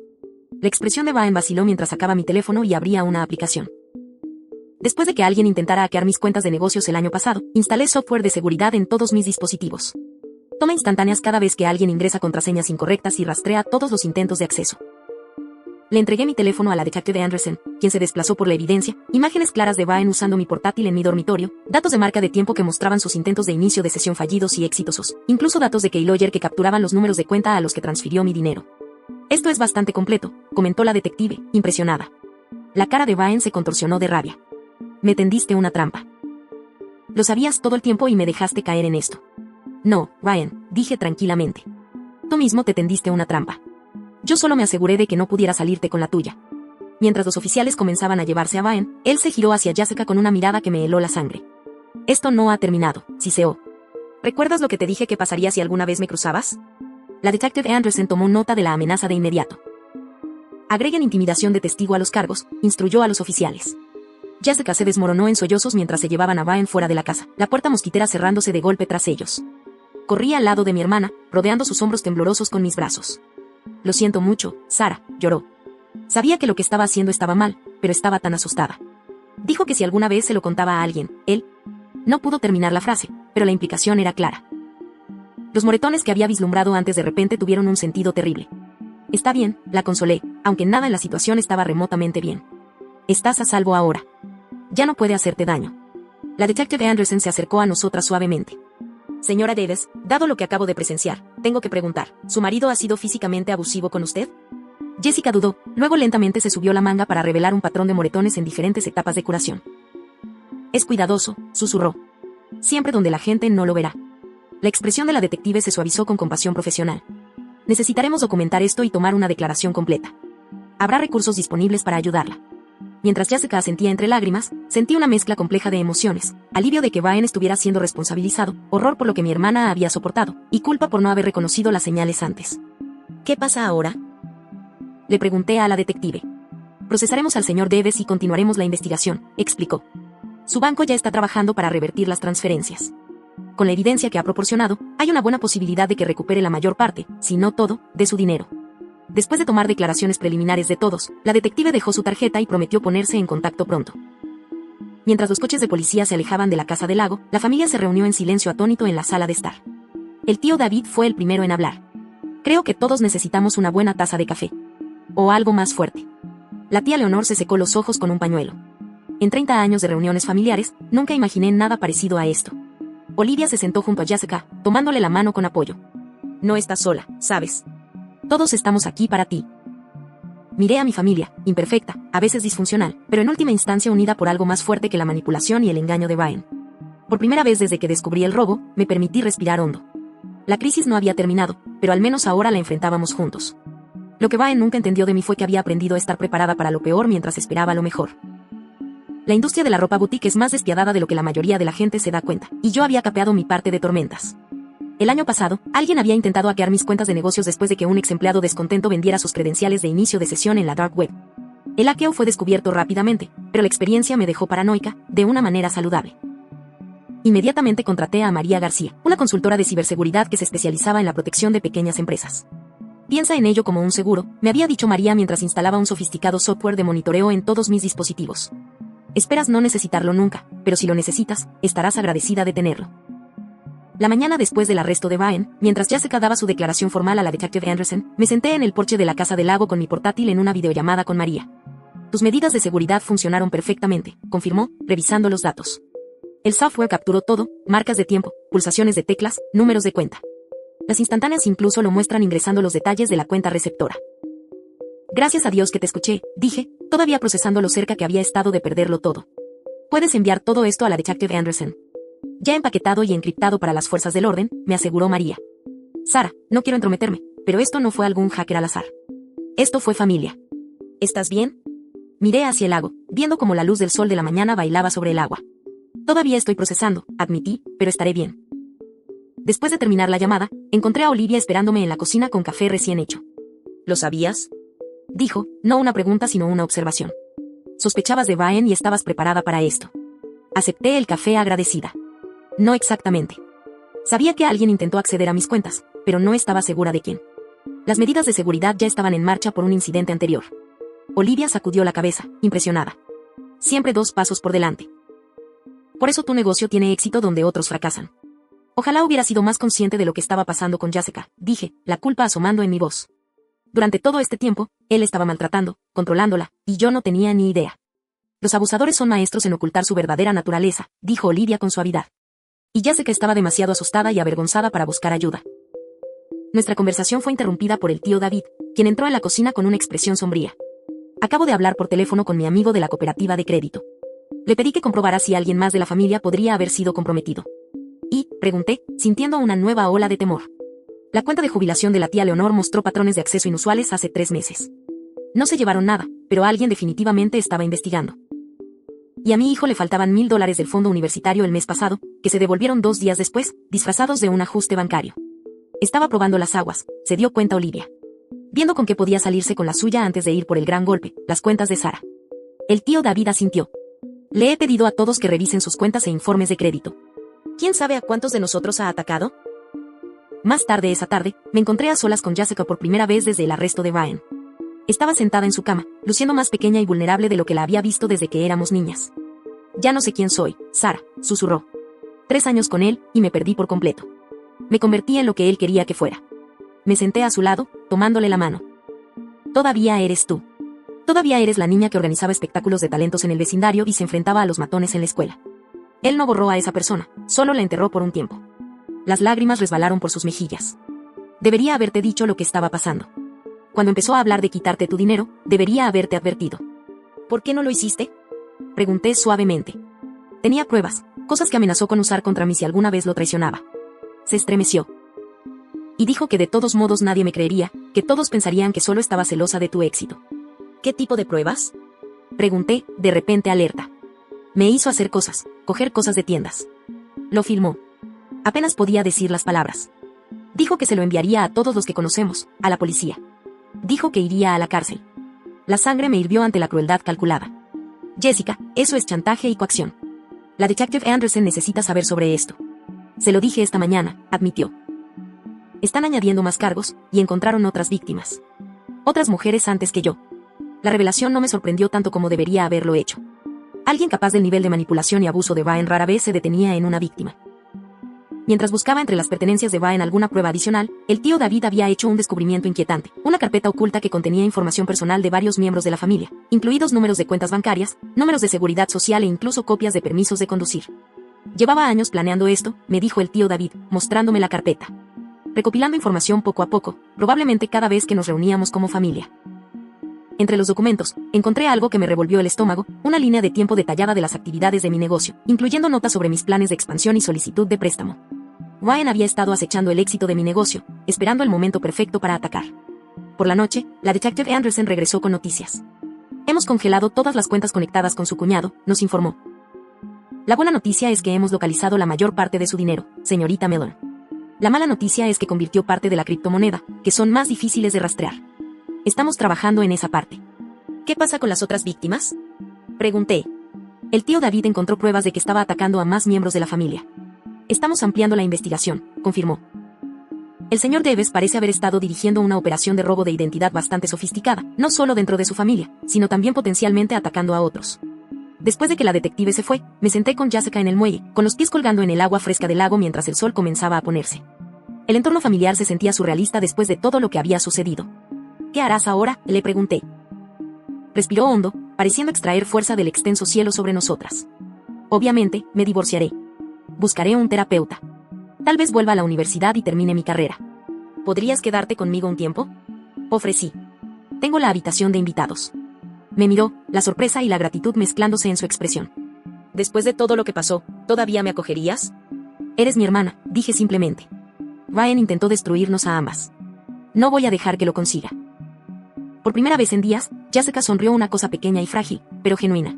La expresión de Baen vaciló mientras sacaba mi teléfono y abría una aplicación. Después de que alguien intentara hackear mis cuentas de negocios el año pasado, instalé software de seguridad en todos mis dispositivos. Toma instantáneas cada vez que alguien ingresa contraseñas incorrectas y rastrea todos los intentos de acceso. Le entregué mi teléfono a la detective Anderson, quien se desplazó por la evidencia, imágenes claras de Baen usando mi portátil en mi dormitorio, datos de marca de tiempo que mostraban sus intentos de inicio de sesión fallidos y exitosos, incluso datos de Keylogger que capturaban los números de cuenta a los que transfirió mi dinero. Esto es bastante completo, comentó la detective, impresionada. La cara de Baen se contorsionó de rabia. Me tendiste una trampa. Lo sabías todo el tiempo y me dejaste caer en esto. No, Baen, dije tranquilamente. Tú mismo te tendiste una trampa. Yo solo me aseguré de que no pudiera salirte con la tuya. Mientras los oficiales comenzaban a llevarse a Baen, él se giró hacia Jessica con una mirada que me heló la sangre. Esto no ha terminado, siseó. ¿Recuerdas lo que te dije que pasaría si alguna vez me cruzabas? La detective Anderson tomó nota de la amenaza de inmediato. Agreguen intimidación de testigo a los cargos, instruyó a los oficiales. Jessica se desmoronó en sollozos mientras se llevaban a Baen fuera de la casa, la puerta mosquitera cerrándose de golpe tras ellos. Corrí al lado de mi hermana, rodeando sus hombros temblorosos con mis brazos. Lo siento mucho, Sara, lloró. Sabía que lo que estaba haciendo estaba mal, pero estaba tan asustada. Dijo que si alguna vez se lo contaba a alguien, él... No pudo terminar la frase, pero la implicación era clara. Los moretones que había vislumbrado antes de repente tuvieron un sentido terrible. Está bien, la consolé, aunque nada en la situación estaba remotamente bien. Estás a salvo ahora. Ya no puede hacerte daño. La detective Anderson se acercó a nosotras suavemente. Señora Davis, dado lo que acabo de presenciar, tengo que preguntar, ¿su marido ha sido físicamente abusivo con usted? Jessica dudó, luego lentamente se subió la manga para revelar un patrón de moretones en diferentes etapas de curación. Es cuidadoso, susurró. Siempre donde la gente no lo verá. La expresión de la detective se suavizó con compasión profesional. Necesitaremos documentar esto y tomar una declaración completa. Habrá recursos disponibles para ayudarla. Mientras Jessica asentía entre lágrimas, sentí una mezcla compleja de emociones, alivio de que Baen estuviera siendo responsabilizado, horror por lo que mi hermana había soportado, y culpa por no haber reconocido las señales antes. ¿Qué pasa ahora?, le pregunté a la detective. Procesaremos al señor Davis y continuaremos la investigación, explicó. Su banco ya está trabajando para revertir las transferencias. Con la evidencia que ha proporcionado, hay una buena posibilidad de que recupere la mayor parte, si no todo, de su dinero. Después de tomar declaraciones preliminares de todos, la detective dejó su tarjeta y prometió ponerse en contacto pronto. Mientras los coches de policía se alejaban de la casa del lago, la familia se reunió en silencio atónito en la sala de estar. El tío David fue el primero en hablar. Creo que todos necesitamos una buena taza de café. O algo más fuerte. La tía Leonor se secó los ojos con un pañuelo. En 30 años de reuniones familiares, nunca imaginé nada parecido a esto. Olivia se sentó junto a Jessica, tomándole la mano con apoyo. No estás sola, ¿sabes? Todos estamos aquí para ti. Miré a mi familia, imperfecta, a veces disfuncional, pero en última instancia unida por algo más fuerte que la manipulación y el engaño de Baen. Por primera vez desde que descubrí el robo, me permití respirar hondo. La crisis no había terminado, pero al menos ahora la enfrentábamos juntos. Lo que Baen nunca entendió de mí fue que había aprendido a estar preparada para lo peor mientras esperaba lo mejor. La industria de la ropa boutique es más despiadada de lo que la mayoría de la gente se da cuenta, y yo había capeado mi parte de tormentas. El año pasado, alguien había intentado hackear mis cuentas de negocios después de que un ex empleado descontento vendiera sus credenciales de inicio de sesión en la dark web. El hackeo fue descubierto rápidamente, pero la experiencia me dejó paranoica, de una manera saludable. Inmediatamente contraté a María García, una consultora de ciberseguridad que se especializaba en la protección de pequeñas empresas. Piensa en ello como un seguro, me había dicho María mientras instalaba un sofisticado software de monitoreo en todos mis dispositivos. Esperas no necesitarlo nunca, pero si lo necesitas, estarás agradecida de tenerlo. La mañana después del arresto de Baen, mientras Jessica daba su declaración formal a la detective Anderson, me senté en el porche de la casa del lago con mi portátil en una videollamada con María. Tus medidas de seguridad funcionaron perfectamente, confirmó, revisando los datos. El software capturó todo, marcas de tiempo, pulsaciones de teclas, números de cuenta. Las instantáneas incluso lo muestran ingresando los detalles de la cuenta receptora. Gracias a Dios que te escuché, dije, todavía procesando lo cerca que había estado de perderlo todo. Puedes enviar todo esto a la detective Anderson. Ya empaquetado y encriptado para las fuerzas del orden, me aseguró María. Sara, no quiero entrometerme, pero esto no fue algún hacker al azar. Esto fue familia. ¿Estás bien? Miré hacia el lago, viendo cómo la luz del sol de la mañana bailaba sobre el agua. Todavía estoy procesando, admití, pero estaré bien. Después de terminar la llamada, encontré a Olivia esperándome en la cocina con café recién hecho. ¿Lo sabías?, dijo, no una pregunta sino una observación. Sospechabas de Baen y estabas preparada para esto. Acepté el café agradecida. No exactamente. Sabía que alguien intentó acceder a mis cuentas, pero no estaba segura de quién. Las medidas de seguridad ya estaban en marcha por un incidente anterior. Olivia sacudió la cabeza, impresionada. Siempre 2 pasos por delante. Por eso tu negocio tiene éxito donde otros fracasan. Ojalá hubiera sido más consciente de lo que estaba pasando con Jessica, dije, la culpa asomando en mi voz. Durante todo este tiempo, él estaba maltratando, controlándola, y yo no tenía ni idea. Los abusadores son maestros en ocultar su verdadera naturaleza, dijo Olivia con suavidad. Y Jessica estaba demasiado asustada y avergonzada para buscar ayuda. Nuestra conversación fue interrumpida por el tío David, quien entró en la cocina con una expresión sombría. Acabo de hablar por teléfono con mi amigo de la cooperativa de crédito. Le pedí que comprobara si alguien más de la familia podría haber sido comprometido. Y, pregunté, sintiendo una nueva ola de temor. La cuenta de jubilación de la tía Leonor mostró patrones de acceso inusuales hace 3 meses. No se llevaron nada, pero alguien definitivamente estaba investigando. Y a mi hijo le faltaban $1000 del fondo universitario el mes pasado, que se devolvieron 2 días después, disfrazados de un ajuste bancario. Estaba probando las aguas, se dio cuenta Olivia. Viendo con qué podía salirse con la suya antes de ir por el gran golpe, las cuentas de Sara. El tío David asintió. Le he pedido a todos que revisen sus cuentas e informes de crédito. ¿Quién sabe a cuántos de nosotros ha atacado? Más tarde esa tarde, me encontré a solas con Jessica por primera vez desde el arresto de Ryan. Estaba sentada en su cama, luciendo más pequeña y vulnerable de lo que la había visto desde que éramos niñas. Ya no sé quién soy, Sara, susurró. 3 años con él, y me perdí por completo. Me convertí en lo que él quería que fuera. Me senté a su lado, tomándole la mano. Todavía eres tú. Todavía eres la niña que organizaba espectáculos de talentos en el vecindario y se enfrentaba a los matones en la escuela. Él no borró a esa persona, solo la enterró por un tiempo. Las lágrimas resbalaron por sus mejillas. Debería haberte dicho lo que estaba pasando. Cuando empezó a hablar de quitarte tu dinero, debería haberte advertido. ¿Por qué no lo hiciste? Pregunté suavemente. Tenía pruebas, cosas que amenazó con usar contra mí si alguna vez lo traicionaba. Se estremeció. Y dijo que de todos modos nadie me creería, que todos pensarían que solo estaba celosa de tu éxito. ¿Qué tipo de pruebas? Pregunté, de repente alerta. Me hizo hacer cosas, coger cosas de tiendas. Lo filmó. Apenas podía decir las palabras. Dijo que se lo enviaría a todos los que conocemos, a la policía. Dijo que iría a la cárcel. La sangre me hirvió ante la crueldad calculada. Jessica, eso es chantaje y coacción. La detective Anderson necesita saber sobre esto. Se lo dije esta mañana, admitió. Están añadiendo más cargos, y encontraron otras víctimas. Otras mujeres antes que yo. La revelación no me sorprendió tanto como debería haberlo hecho. Alguien capaz del nivel de manipulación y abuso de Ryan rara vez se detenía en una víctima. Mientras buscaba entre las pertenencias de Ryan alguna prueba adicional, el tío David había hecho un descubrimiento inquietante, una carpeta oculta que contenía información personal de varios miembros de la familia, incluidos números de cuentas bancarias, números de seguridad social e incluso copias de permisos de conducir. Llevaba años planeando esto, me dijo el tío David, mostrándome la carpeta. Recopilando información poco a poco, probablemente cada vez que nos reuníamos como familia. Entre los documentos, encontré algo que me revolvió el estómago, una línea de tiempo detallada de las actividades de mi negocio, incluyendo notas sobre mis planes de expansión y solicitud de préstamo. Ryan había estado acechando el éxito de mi negocio, esperando el momento perfecto para atacar. Por la noche, la detective Anderson regresó con noticias. Hemos congelado todas las cuentas conectadas con su cuñado, nos informó. La buena noticia es que hemos localizado la mayor parte de su dinero, señorita Mellon. La mala noticia es que convirtió parte de la criptomoneda, que son más difíciles de rastrear. Estamos trabajando en esa parte. ¿Qué pasa con las otras víctimas? Pregunté. El tío David encontró pruebas de que estaba atacando a más miembros de la familia. Estamos ampliando la investigación, confirmó. El señor Deves parece haber estado dirigiendo una operación de robo de identidad bastante sofisticada, no solo dentro de su familia, sino también potencialmente atacando a otros. Después de que la detective se fue, me senté con Jessica en el muelle, con los pies colgando en el agua fresca del lago mientras el sol comenzaba a ponerse. El entorno familiar se sentía surrealista después de todo lo que había sucedido. ¿Qué harás ahora?, le pregunté. Respiró hondo, pareciendo extraer fuerza del extenso cielo sobre nosotras. Obviamente, me divorciaré. Buscaré un terapeuta. Tal vez vuelva a la universidad y termine mi carrera. ¿Podrías quedarte conmigo un tiempo? Ofrecí. Tengo la habitación de invitados. Me miró, la sorpresa y la gratitud mezclándose en su expresión. Después de todo lo que pasó, ¿todavía me acogerías? Eres mi hermana, dije simplemente. Ryan intentó destruirnos a ambas. No voy a dejar que lo consiga. Por primera vez en días, Jessica sonrió, una cosa pequeña y frágil, pero genuina.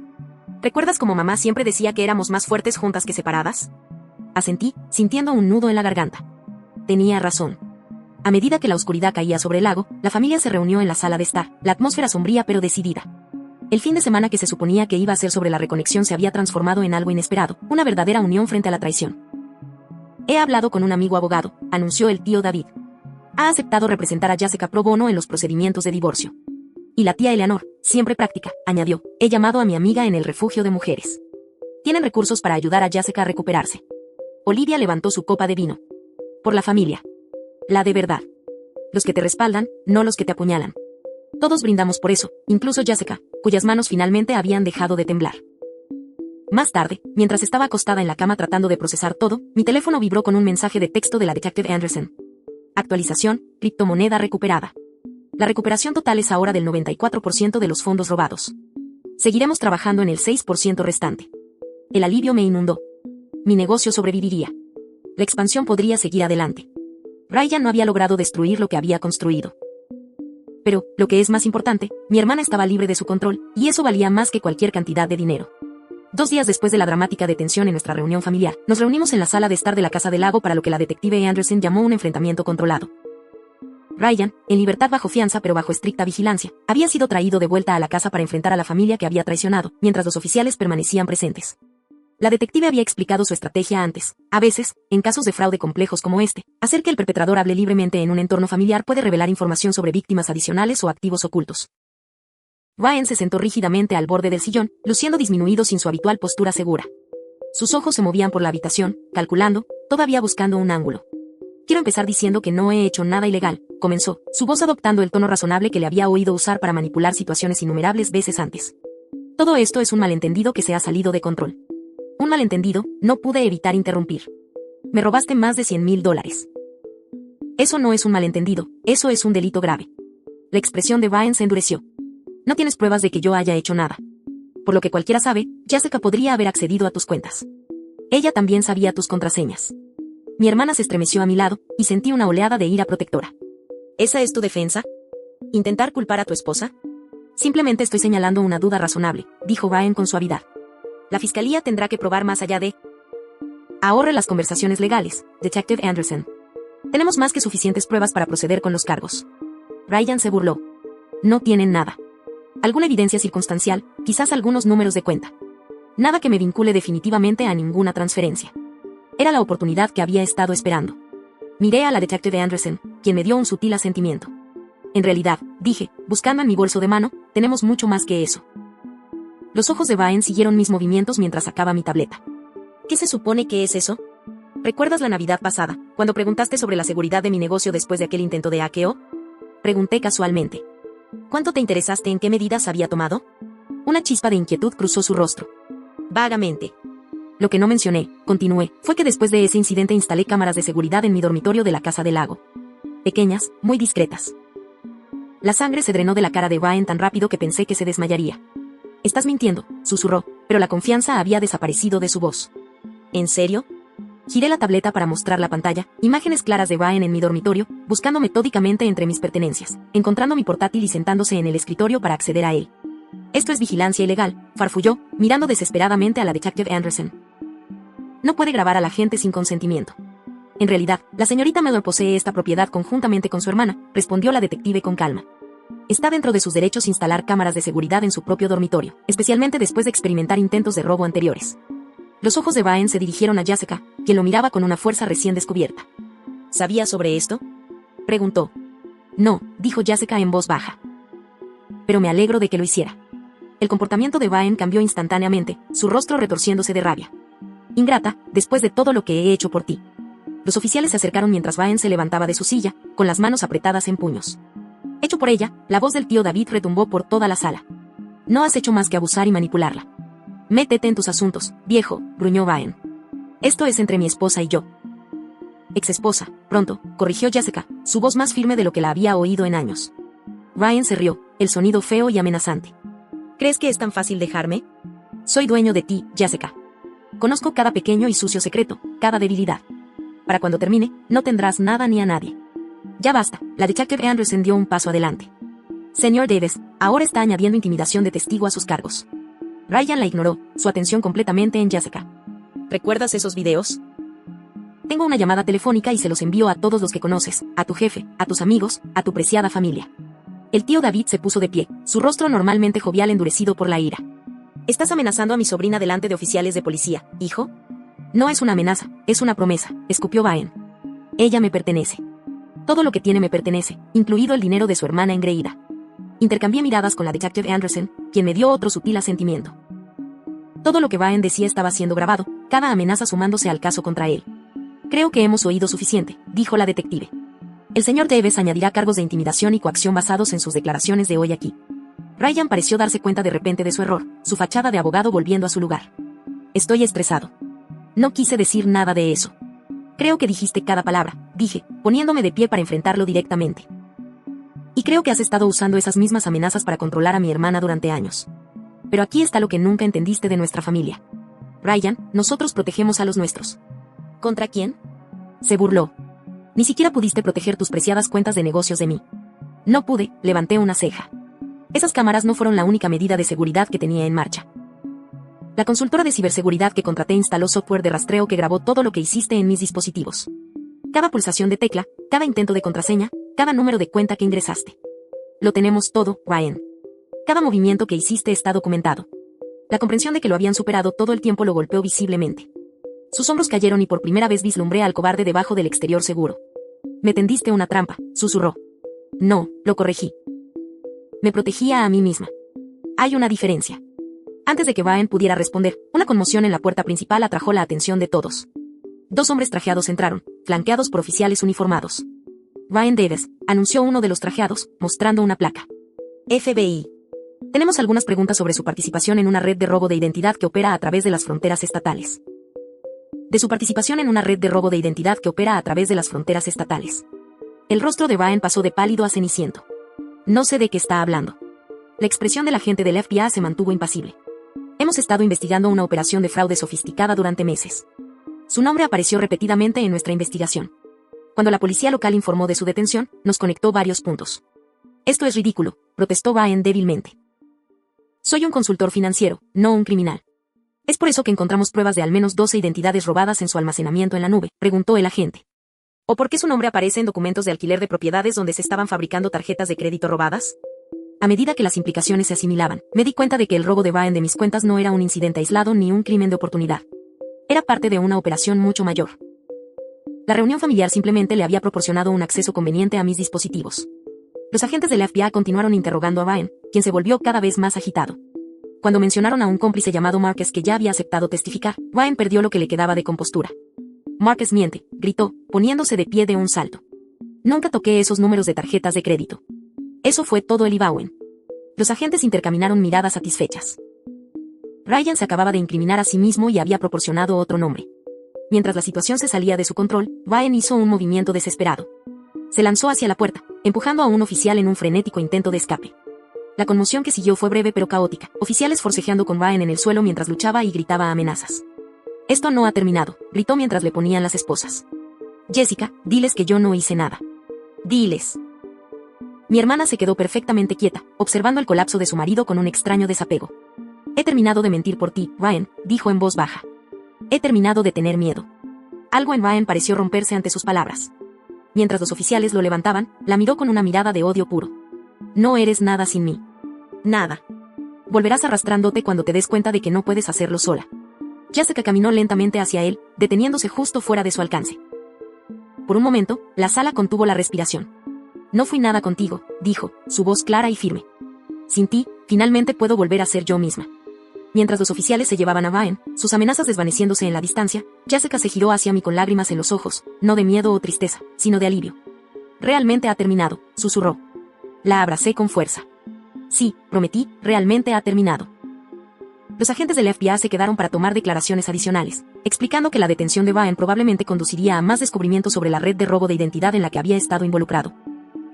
¿Recuerdas cómo mamá siempre decía que éramos más fuertes juntas que separadas? Asentí, sintiendo un nudo en la garganta. Tenía razón. A medida que la oscuridad caía sobre el lago, la familia se reunió en la sala de estar, la atmósfera sombría pero decidida. El fin de semana que se suponía que iba a ser sobre la reconexión se había transformado en algo inesperado, una verdadera unión frente a la traición. He hablado con un amigo abogado, anunció el tío David. Ha aceptado representar a Jessica pro bono en los procedimientos de divorcio. Y la tía Eleanor, siempre práctica, añadió, he llamado a mi amiga en el refugio de mujeres. Tienen recursos para ayudar a Jessica a recuperarse. Olivia levantó su copa de vino. Por la familia. La de verdad. Los que te respaldan, no los que te apuñalan. Todos brindamos por eso, incluso Jessica, cuyas manos finalmente habían dejado de temblar. Más tarde, mientras estaba acostada en la cama tratando de procesar todo, mi teléfono vibró con un mensaje de texto de la detective Anderson. Actualización, criptomoneda recuperada. La recuperación total es ahora del 94% de los fondos robados. Seguiremos trabajando en el 6% restante. El alivio me inundó. Mi negocio sobreviviría. La expansión podría seguir adelante. Ryan no había logrado destruir lo que había construido. Pero, lo que es más importante, mi hermana estaba libre de su control, y eso valía más que cualquier cantidad de dinero. 2 días después de la dramática detención en nuestra reunión familiar, nos reunimos en la sala de estar de la Casa del Lago para lo que la detective Anderson llamó un enfrentamiento controlado. Ryan, en libertad bajo fianza pero bajo estricta vigilancia, había sido traído de vuelta a la casa para enfrentar a la familia que había traicionado, mientras los oficiales permanecían presentes. La detective había explicado su estrategia antes. A veces, en casos de fraude complejos como este, hacer que el perpetrador hable libremente en un entorno familiar puede revelar información sobre víctimas adicionales o activos ocultos. Ryan se sentó rígidamente al borde del sillón, luciendo disminuido sin su habitual postura segura. Sus ojos se movían por la habitación, calculando, todavía buscando un ángulo. Quiero empezar diciendo que no he hecho nada ilegal, comenzó, su voz adoptando el tono razonable que le había oído usar para manipular situaciones innumerables veces antes. Todo esto es un malentendido que se ha salido de control. Un malentendido, no pude evitar interrumpir. Me robaste más de $100,000. Eso no es un malentendido, eso es un delito grave. La expresión de Ryan se endureció. No tienes pruebas de que yo haya hecho nada. Por lo que cualquiera sabe, Jessica podría haber accedido a tus cuentas. Ella también sabía tus contraseñas. Mi hermana se estremeció a mi lado, y sentí una oleada de ira protectora. ¿Esa es tu defensa? ¿Intentar culpar a tu esposa? Simplemente estoy señalando una duda razonable, dijo Ryan con suavidad. La fiscalía tendrá que probar más allá de... Ahorre las conversaciones legales, Detective Anderson. Tenemos más que suficientes pruebas para proceder con los cargos. Ryan se burló. No tienen nada. Alguna evidencia circunstancial, quizás algunos números de cuenta. Nada que me vincule definitivamente a ninguna transferencia. Era la oportunidad que había estado esperando. Miré a la Detective Anderson, quien me dio un sutil asentimiento. En realidad, dije, buscando en mi bolso de mano, tenemos mucho más que eso. Los ojos de Ryan siguieron mis movimientos mientras sacaba mi tableta. ¿Qué se supone que es eso? ¿Recuerdas la Navidad pasada, cuando preguntaste sobre la seguridad de mi negocio después de aquel intento de hackeo? Pregunté casualmente. ¿Cuánto te interesaste en qué medidas había tomado? Una chispa de inquietud cruzó su rostro. Vagamente. Lo que no mencioné, continué, fue que después de ese incidente instalé cámaras de seguridad en mi dormitorio de la Casa del Lago. Pequeñas, muy discretas. La sangre se drenó de la cara de Ryan tan rápido que pensé que se desmayaría. Estás mintiendo, susurró, pero la confianza había desaparecido de su voz. ¿En serio? Giré la tableta para mostrar la pantalla, imágenes claras de Ryan en mi dormitorio, buscando metódicamente entre mis pertenencias, encontrando mi portátil y sentándose en el escritorio para acceder a él. Esto es vigilancia ilegal, farfulló, mirando desesperadamente a la Detective Anderson. No puede grabar a la gente sin consentimiento. En realidad, la señorita Miller posee esta propiedad conjuntamente con su hermana, respondió la detective con calma. Está dentro de sus derechos instalar cámaras de seguridad en su propio dormitorio, especialmente después de experimentar intentos de robo anteriores. Los ojos de Ryan se dirigieron a Jessica, quien lo miraba con una fuerza recién descubierta. ¿Sabía sobre esto? Preguntó. No, dijo Jessica en voz baja. Pero me alegro de que lo hiciera. El comportamiento de Ryan cambió instantáneamente, su rostro retorciéndose de rabia. Ingrata, después de todo lo que he hecho por ti. Los oficiales se acercaron mientras Ryan se levantaba de su silla, con las manos apretadas en puños. Hecho por ella, la voz del tío David retumbó por toda la sala. No has hecho más que abusar y manipularla. Métete en tus asuntos, viejo, gruñó Ryan. Esto es entre mi esposa y yo. Exesposa, pronto, corrigió Jessica, su voz más firme de lo que la había oído en años. Ryan se rió, el sonido feo y amenazante. ¿Crees que es tan fácil dejarme? Soy dueño de ti, Jessica. Conozco cada pequeño y sucio secreto, cada debilidad. Para cuando termine, no tendrás nada ni a nadie. Ya basta, la Detective Anderson dio un paso adelante. Señor Davis, ahora está añadiendo intimidación de testigo a sus cargos. Ryan la ignoró, su atención completamente en Jessica. ¿Recuerdas esos videos? Tengo una llamada telefónica y se los envío a todos los que conoces, a tu jefe, a tus amigos, a tu preciada familia. El tío David se puso de pie, su rostro normalmente jovial endurecido por la ira. ¿Estás amenazando a mi sobrina delante de oficiales de policía, hijo? No es una amenaza, es una promesa, escupió Ryan. Ella me pertenece. Todo lo que tiene me pertenece, incluido el dinero de su hermana engreída. Intercambié miradas con la Detective Anderson, quien me dio otro sutil asentimiento. Todo lo que Ryan decía estaba siendo grabado, cada amenaza sumándose al caso contra él. Creo que hemos oído suficiente, dijo la detective. El señor Davis añadirá cargos de intimidación y coacción basados en sus declaraciones de hoy aquí. Ryan pareció darse cuenta de repente de su error, su fachada de abogado volviendo a su lugar. Estoy estresado. No quise decir nada de eso. Creo que dijiste cada palabra, dije, poniéndome de pie para enfrentarlo directamente. Y creo que has estado usando esas mismas amenazas para controlar a mi hermana durante años. Pero aquí está lo que nunca entendiste de nuestra familia. Ryan, nosotros protegemos a los nuestros. ¿Contra quién? Se burló. Ni siquiera pudiste proteger tus preciadas cuentas de negocios de mí. No pude, levanté una ceja. Esas cámaras no fueron la única medida de seguridad que tenía en marcha. La consultora de ciberseguridad que contraté instaló software de rastreo que grabó todo lo que hiciste en mis dispositivos. Cada pulsación de tecla, cada intento de contraseña, cada número de cuenta que ingresaste. Lo tenemos todo, Ryan. Cada movimiento que hiciste está documentado. La comprensión de que lo habían superado todo el tiempo lo golpeó visiblemente. Sus hombros cayeron y por primera vez vislumbré al cobarde debajo del exterior seguro. Me tendiste una trampa, susurró. No, lo corregí. Me protegía a mí misma. Hay una diferencia. Antes de que Ryan pudiera responder, una conmoción en la puerta principal atrajo la atención de todos. 2 hombres trajeados entraron, flanqueados por oficiales uniformados. Ryan Davis, anunció uno de los trajeados, mostrando una placa. FBI. Tenemos algunas preguntas sobre su participación en una red de robo de identidad que opera a través de las fronteras estatales. De su participación en una red de robo de identidad que opera a través de las fronteras estatales. El rostro de Ryan pasó de pálido a ceniciento. No sé de qué está hablando. La expresión del agente del FBI se mantuvo impasible. Hemos estado investigando una operación de fraude sofisticada durante meses. Su nombre apareció repetidamente en nuestra investigación. Cuando la policía local informó de su detención, nos conectó varios puntos. Esto es ridículo, protestó Ryan débilmente. Soy un consultor financiero, no un criminal. ¿Es por eso que encontramos pruebas de al menos 12 identidades robadas en su almacenamiento en la nube?, preguntó el agente. ¿O por qué su nombre aparece en documentos de alquiler de propiedades donde se estaban fabricando tarjetas de crédito robadas? A medida que las implicaciones se asimilaban, me di cuenta de que el robo de Ryan de mis cuentas no era un incidente aislado ni un crimen de oportunidad. Era parte de una operación mucho mayor. La reunión familiar simplemente le había proporcionado un acceso conveniente a mis dispositivos. Los agentes del FBI continuaron interrogando a Ryan, quien se volvió cada vez más agitado. Cuando mencionaron a un cómplice llamado Marcus que ya había aceptado testificar, Ryan perdió lo que le quedaba de compostura. Marcus miente, gritó, poniéndose de pie de un salto. Nunca toqué esos números de tarjetas de crédito. Eso fue todo el Ibauen. Los agentes intercambiaron miradas satisfechas. Ryan se acababa de incriminar a sí mismo y había proporcionado otro nombre. Mientras la situación se salía de su control, Ryan hizo un movimiento desesperado. Se lanzó hacia la puerta, empujando a un oficial en un frenético intento de escape. La conmoción que siguió fue breve pero caótica, oficiales forcejeando con Ryan en el suelo mientras luchaba y gritaba amenazas. Esto no ha terminado, gritó mientras le ponían las esposas. Jessica, diles que yo no hice nada. Diles. Mi hermana se quedó perfectamente quieta, observando el colapso de su marido con un extraño desapego. He terminado de mentir por ti, Ryan, dijo en voz baja. He terminado de tener miedo. Algo en Ryan pareció romperse ante sus palabras. Mientras los oficiales lo levantaban, la miró con una mirada de odio puro. No eres nada sin mí. Nada. Volverás arrastrándote cuando te des cuenta de que no puedes hacerlo sola. Jessica caminó lentamente hacia él, deteniéndose justo fuera de su alcance. Por un momento, la sala contuvo la respiración. No fui nada contigo, dijo, su voz clara y firme. Sin ti, finalmente puedo volver a ser yo misma. Mientras los oficiales se llevaban a Ryan, sus amenazas desvaneciéndose en la distancia, Jessica se giró hacia mí con lágrimas en los ojos, no de miedo o tristeza, sino de alivio. Realmente ha terminado, susurró. La abracé con fuerza. Sí, prometí, realmente ha terminado. Los agentes del FBI se quedaron para tomar declaraciones adicionales, explicando que la detención de Ryan probablemente conduciría a más descubrimientos sobre la red de robo de identidad en la que había estado involucrado.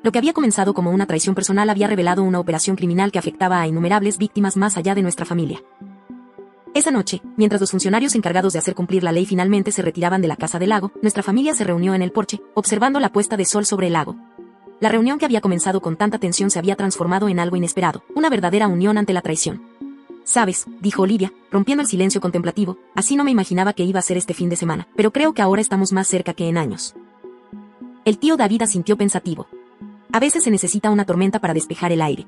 Lo que había comenzado como una traición personal había revelado una operación criminal que afectaba a innumerables víctimas más allá de nuestra familia. Esa noche, mientras los funcionarios encargados de hacer cumplir la ley finalmente se retiraban de la casa del lago, nuestra familia se reunió en el porche, observando la puesta de sol sobre el lago. La reunión que había comenzado con tanta tensión se había transformado en algo inesperado, una verdadera unión ante la traición. Sabes, dijo Olivia, rompiendo el silencio contemplativo, así no me imaginaba que iba a ser este fin de semana, pero creo que ahora estamos más cerca que en años. El tío David asintió pensativo. A veces se necesita una tormenta para despejar el aire.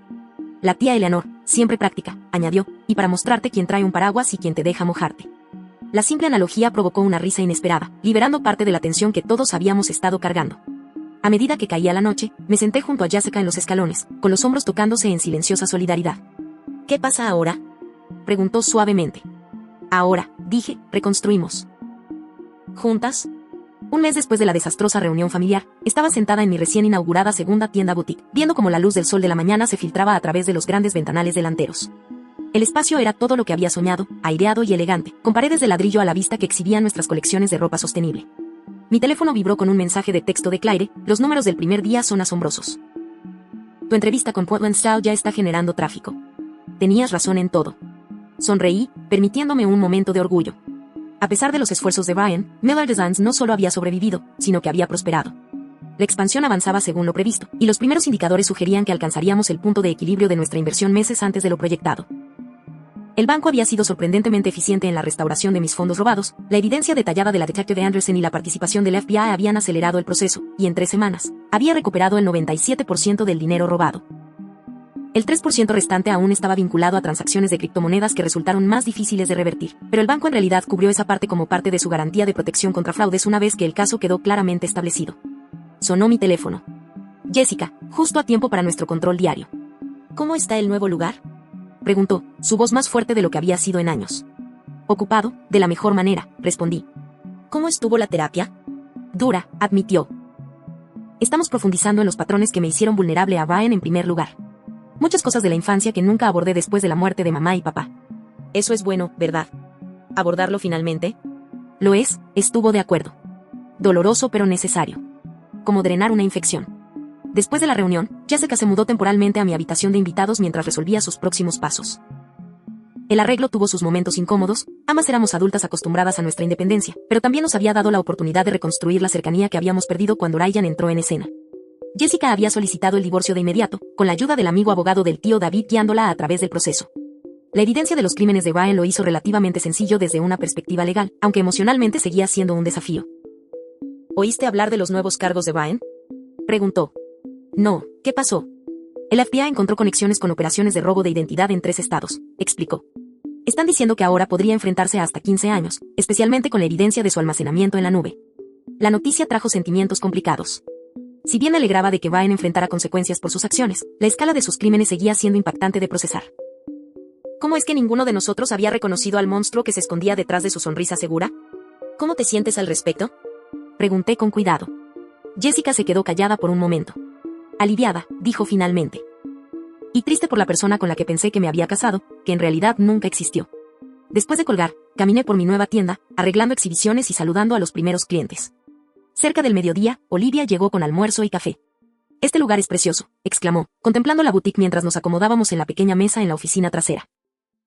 La tía Eleanor, siempre práctica, añadió, y para mostrarte quién trae un paraguas y quién te deja mojarte. La simple analogía provocó una risa inesperada, liberando parte de la tensión que todos habíamos estado cargando. A medida que caía la noche, me senté junto a Jessica en los escalones, con los hombros tocándose en silenciosa solidaridad. ¿Qué pasa ahora?, preguntó suavemente. Ahora, dije, reconstruimos. ¿Juntas? Un mes después de la desastrosa reunión familiar, estaba sentada en mi recién inaugurada segunda tienda boutique, viendo cómo la luz del sol de la mañana se filtraba a través de los grandes ventanales delanteros. El espacio era todo lo que había soñado, aireado y elegante, con paredes de ladrillo a la vista que exhibían nuestras colecciones de ropa sostenible. Mi teléfono vibró con un mensaje de texto de Claire, los números del primer día son asombrosos. Tu entrevista con Portland Style ya está generando tráfico. Tenías razón en todo. Sonreí, permitiéndome un momento de orgullo. A pesar de los esfuerzos de Ryan, Miller Designs no solo había sobrevivido, sino que había prosperado. La expansión avanzaba según lo previsto, y los primeros indicadores sugerían que alcanzaríamos el punto de equilibrio de nuestra inversión meses antes de lo proyectado. El banco había sido sorprendentemente eficiente en la restauración de mis fondos robados, la evidencia detallada de la detective Anderson y la participación del FBI habían acelerado el proceso, y en 3 semanas, había recuperado el 97% del dinero robado. El 3% restante aún estaba vinculado a transacciones de criptomonedas que resultaron más difíciles de revertir, pero el banco en realidad cubrió esa parte como parte de su garantía de protección contra fraudes una vez que el caso quedó claramente establecido. Sonó mi teléfono. Jessica, justo a tiempo para nuestro control diario. ¿Cómo está el nuevo lugar?, preguntó, su voz más fuerte de lo que había sido en años. Ocupado, de la mejor manera, respondí. ¿Cómo estuvo la terapia? Dura, admitió. Estamos profundizando en los patrones que me hicieron vulnerable a Ryan en primer lugar. Muchas cosas de la infancia que nunca abordé después de la muerte de mamá y papá. Eso es bueno, ¿verdad? ¿Abordarlo finalmente? Lo es, estuvo de acuerdo. Doloroso pero necesario. Como drenar una infección. Después de la reunión, Jessica se mudó temporalmente a mi habitación de invitados mientras resolvía sus próximos pasos. El arreglo tuvo sus momentos incómodos, ambas éramos adultas acostumbradas a nuestra independencia, pero también nos había dado la oportunidad de reconstruir la cercanía que habíamos perdido cuando Ryan entró en escena. Jessica había solicitado el divorcio de inmediato, con la ayuda del amigo abogado del tío David guiándola a través del proceso. La evidencia de los crímenes de Ryan lo hizo relativamente sencillo desde una perspectiva legal, aunque emocionalmente seguía siendo un desafío. ¿Oíste hablar de los nuevos cargos de Ryan?, preguntó. No, ¿qué pasó? El FBI encontró conexiones con operaciones de robo de identidad en 3 estados, explicó. Están diciendo que ahora podría enfrentarse a hasta 15 años, especialmente con la evidencia de su almacenamiento en la nube. La noticia trajo sentimientos complicados. Si bien alegraba de que Ryan enfrentara consecuencias por sus acciones, la escala de sus crímenes seguía siendo impactante de procesar. ¿Cómo es que ninguno de nosotros había reconocido al monstruo que se escondía detrás de su sonrisa segura? ¿Cómo te sientes al respecto?, pregunté con cuidado. Jessica se quedó callada por un momento. Aliviada, dijo finalmente. Y triste por la persona con la que pensé que me había casado, que en realidad nunca existió. Después de colgar, caminé por mi nueva tienda, arreglando exhibiciones y saludando a los primeros clientes. Cerca del mediodía, Olivia llegó con almuerzo y café. Este lugar es precioso, exclamó, contemplando la boutique mientras nos acomodábamos en la pequeña mesa en la oficina trasera.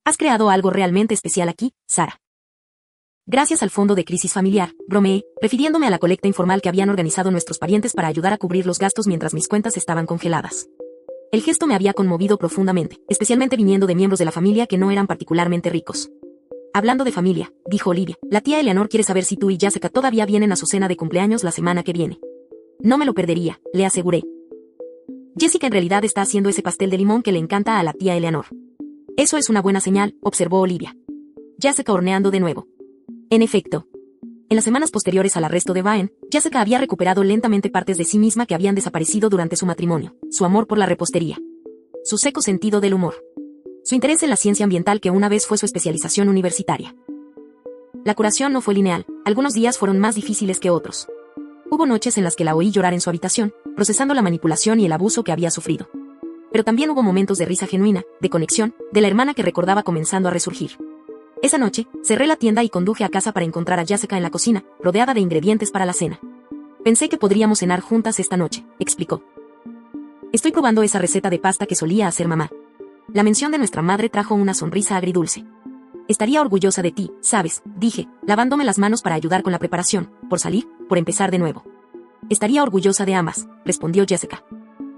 Has creado algo realmente especial aquí, Sara. Gracias al fondo de crisis familiar, bromeé, refiriéndome a la colecta informal que habían organizado nuestros parientes para ayudar a cubrir los gastos mientras mis cuentas estaban congeladas. El gesto me había conmovido profundamente, especialmente viniendo de miembros de la familia que no eran particularmente ricos. Hablando de familia, dijo Olivia, la tía Eleanor quiere saber si tú y Jessica todavía vienen a su cena de cumpleaños la semana que viene. No me lo perdería, le aseguré. Jessica en realidad está haciendo ese pastel de limón que le encanta a la tía Eleanor. Eso es una buena señal, observó Olivia. Jessica horneando de nuevo. En efecto. En las semanas posteriores al arresto de Ryan, Jessica había recuperado lentamente partes de sí misma que habían desaparecido durante su matrimonio, su amor por la repostería, su seco sentido del humor, su interés en la ciencia ambiental que una vez fue su especialización universitaria. La curación no fue lineal, algunos días fueron más difíciles que otros. Hubo noches en las que la oí llorar en su habitación, procesando la manipulación y el abuso que había sufrido. Pero también hubo momentos de risa genuina, de conexión, de la hermana que recordaba comenzando a resurgir. Esa noche, cerré la tienda y conduje a casa para encontrar a Jessica en la cocina, rodeada de ingredientes para la cena. Pensé que podríamos cenar juntas esta noche, explicó. Estoy probando esa receta de pasta que solía hacer mamá. La mención de nuestra madre trajo una sonrisa agridulce. Estaría orgullosa de ti, sabes, dije, lavándome las manos para ayudar con la preparación, por salir, por empezar de nuevo. Estaría orgullosa de ambas, respondió Jessica.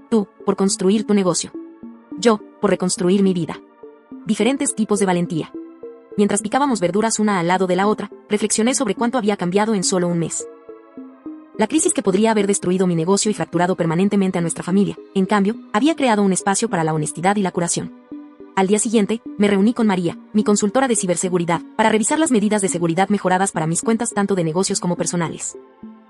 Tú, por construir tu negocio. Yo, por reconstruir mi vida. Diferentes tipos de valentía. Mientras picábamos verduras una al lado de la otra, reflexioné sobre cuánto había cambiado en solo un mes. La crisis que podría haber destruido mi negocio y fracturado permanentemente a nuestra familia, en cambio, había creado un espacio para la honestidad y la curación. Al día siguiente, me reuní con María, mi consultora de ciberseguridad, para revisar las medidas de seguridad mejoradas para mis cuentas tanto de negocios como personales.